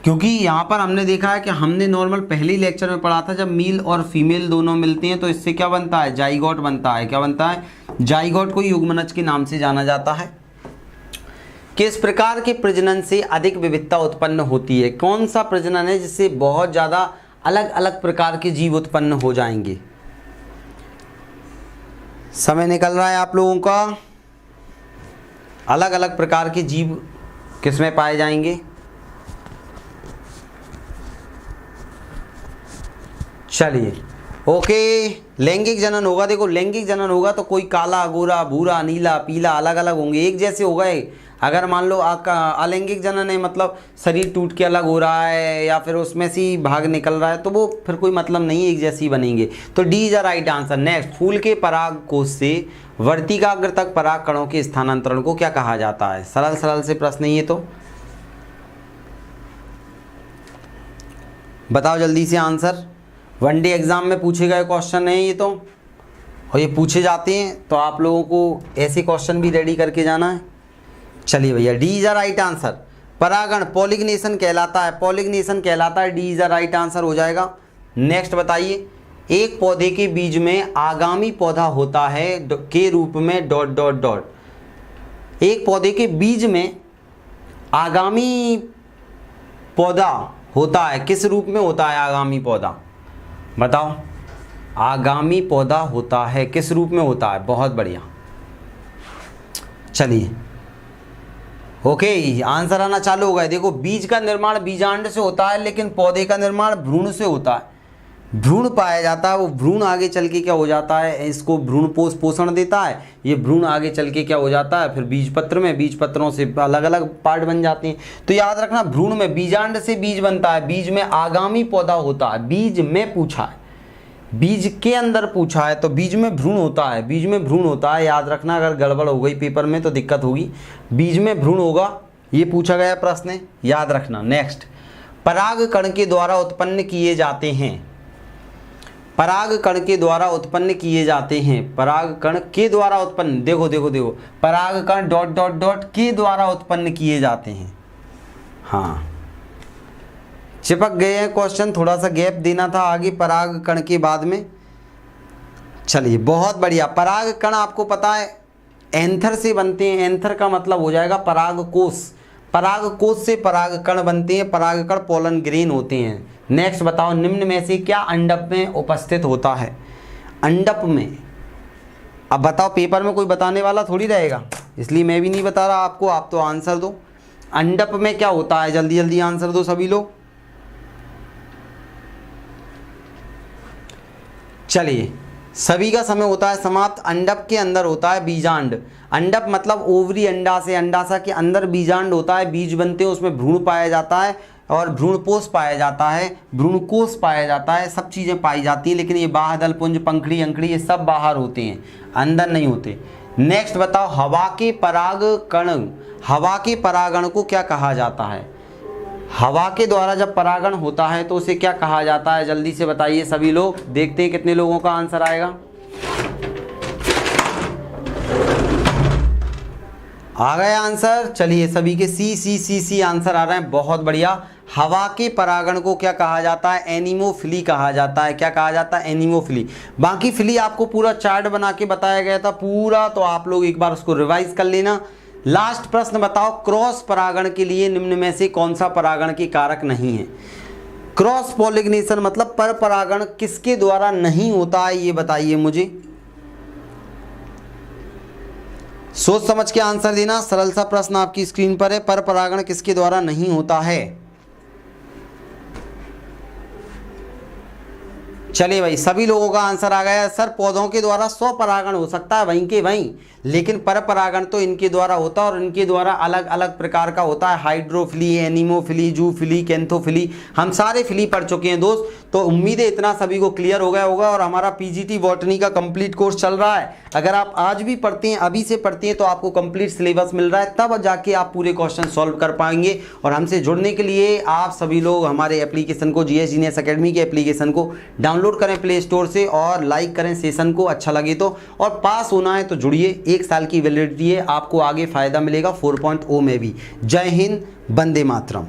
क्योंकि यहाँ पर हमने देखा है कि हमने नॉर्मल पहले ही लेक्चर में पढ़ा था, जब मेल और फीमेल दोनों मिलते हैं तो इससे क्या बनता है? जाइगोट बनता है। क्या बनता है? जाइगोट को युग्मनज के नाम से जाना जाता है। किस प्रकार के प्रजनन से अधिक विविधता उत्पन्न होती है? कौन सा प्रजनन है जिससे बहुत ज़्यादा अलग अलग प्रकार के जीव उत्पन्न हो जाएंगे? समय निकल रहा है आप लोगों का। अलग अलग प्रकार के जीव किसमें पाए जाएंगे? चलिए ओके, लैंगिक जनन होगा। देखो लैंगिक जनन होगा तो कोई काला, गोरा, भूरा, नीला, पीला अलग अलग होंगे, एक जैसे हो गए। अगर मान लो अलैंगिक जनन है, मतलब शरीर टूट के अलग हो रहा है या फिर उसमें से ही भाग निकल रहा है, तो वो फिर कोई मतलब नहीं है, एक जैसी बनेंगे। तो D is a right answer. Next, फूल के पराग कोश से वर्तिकाग्र तक पराग कणों के स्थानांतरण को क्या कहा जाता है? सरल सरल से प्रश्न है ये तो, बताओ जल्दी से आंसर। वनडे एग्जाम में पूछे गए क्वेश्चन है ये तो। और ये पूछे जाते हैं, तो आप लोगों को ऐसे क्वेश्चन भी रेडी करके जाना है। चलिए भैया, D is the right answer. परागण पॉलिनेशन कहलाता है, पॉलिनेशन कहलाता है, D is the right answer हो जाएगा। नेक्स्ट बताइए, एक पौधे के बीज में आगामी पौधा होता है के रूप में डॉट डॉट डॉट। एक पौधे के बीज में आगामी पौधा होता है, किस रूप में होता है आगामी पौधा, बताओ। आगामी पौधा होता है किस रूप में होता है, बहुत बढ़िया। चलिए ओके, आंसर आना चालू हो गया। देखो, बीज का निर्माण बीजांड से होता है, लेकिन पौधे का निर्माण भ्रूण से होता है। भ्रूण पाया जाता है, वो भ्रूण आगे चल के क्या हो जाता है, इसको भ्रूण पोषण देता है। ये भ्रूण आगे चल के क्या हो जाता है, फिर बीज पत्र में, बीज पत्रों से अलग अलग पार्ट बन जाते हैं। तो याद रखना, भ्रूण में बीजांड से बीज बनता है, बीज में आगामी पौधा होता है। बीज में पूछा है, बीज के अंदर पूछा है, तो बीज में भ्रूण होता है, बीज में भ्रूण होता है। याद रखना, अगर गड़बड़ हो गई पेपर में तो दिक्कत होगी। बीज में भ्रूण होगा, ये पूछा गया प्रश्न है, याद रखना। नेक्स्ट, पराग कण के द्वारा उत्पन्न किए जाते हैं। पराग कण के द्वारा उत्पन्न किए जाते हैं, पराग कण के द्वारा उत्पन्न, देखो देखो देखो, पराग कण डॉट डॉट डॉट के द्वारा उत्पन्न किए जाते हैं। हाँ, चिपक गए हैं क्वेश्चन, थोड़ा सा गैप देना था आगे पराग कण के बाद में। चलिए बहुत बढ़िया। पराग कण आपको पता है एंथर से बनते हैं, एंथर का मतलब हो जाएगा पराग कोश। पराग कोश से पराग कण बनते हैं, पराग कण पोलन ग्रेन होते हैं। नेक्स्ट बताओ, निम्न में से क्या अंडप में उपस्थित होता है। अंडप में, अब बताओ, पेपर में कोई बताने वाला थोड़ी रहेगा, इसलिए मैं भी नहीं बता रहा आपको, आप तो आंसर दो। अंडप में क्या होता है, जल्दी जल्दी आंसर दो सभी लोग। चलिए, सभी का समय होता है समाप्त। अंडप के अंदर होता है बीजांड। अंडप मतलब ओवरी अंडाशय, अंडाशय के अंदर बीजांड होता है, बीज बनते हैं, उसमें भ्रूण पाया जाता है और भ्रूणपोष पाया जाता है, भ्रूणकोश पाया जाता है, सब चीज़ें पाई जाती हैं। लेकिन ये बाह्यदल पुंज, पंखड़ी, अंकड़ी, ये सब बाहर होते हैं, अंदर नहीं होते। नेक्स्ट बताओ, हवा के पराग कण, हवा के परागण को क्या कहा जाता है। हवा के द्वारा जब परागण होता है तो उसे क्या कहा जाता है, जल्दी से बताइए सभी लोग, देखते हैं कितने लोगों का आंसर आएगा। आ गया आंसर। चलिए, सभी के सी सी सी सी आंसर आ रहे हैं, बहुत बढ़िया। हवा के परागण को क्या कहा जाता है, एनीमोफिली कहा जाता है। क्या कहा जाता है, एनीमोफिली। बाकी फिली आपको पूरा चार्ट बना के बताया गया था पूरा, तो आप लोग एक बार उसको रिवाइज कर लेना। लास्ट प्रश्न बताओ, क्रॉस परागण के लिए निम्न में से कौन सा परागण के कारक नहीं है। क्रॉस पॉलिनेशन मतलब पर परागण किसके द्वारा नहीं होता है, ये बताइए मुझे। सोच समझ के आंसर देना, सरल सा प्रश्न आपकी स्क्रीन पर है, पर परागण किसके द्वारा नहीं होता है। चलिए भाई, सभी लोगों का आंसर आ गया। सर, पौधों के द्वारा स्वपरागण हो सकता है वहीं के वहीं, लेकिन पर परागण तो इनके द्वारा होता है और इनके द्वारा अलग अलग प्रकार का होता है। हाइड्रोफिली, एनीमोफिली, जूफिली, कैंथोफिली, हम सारे फिली पढ़ चुके हैं दोस्त। तो उम्मीद है इतना सभी को क्लियर हो गया होगा। और हमारा पीजीटी बॉटनी का कंप्लीट कोर्स चल रहा है, अगर आप आज भी पढ़ते हैं, अभी से पढ़ते हैं, तो आपको कंप्लीट सिलेबस मिल रहा है, तब जाके आप पूरे क्वेश्चन सॉल्व कर पाएंगे। और हमसे जुड़ने के लिए आप सभी लोग हमारे एप्लीकेशन को, जीएस जीनियस अकेडमी के एप्लीकेशन को डाउनलोड करें प्ले स्टोर से और लाइक करें सेशन को, अच्छा लगे तो। और पास होना है तो जुड़िए, 1 साल की वैलिडिटी है, आपको आगे फ़ायदा मिलेगा 4.0 में भी। जय हिंद, वंदे मातरम।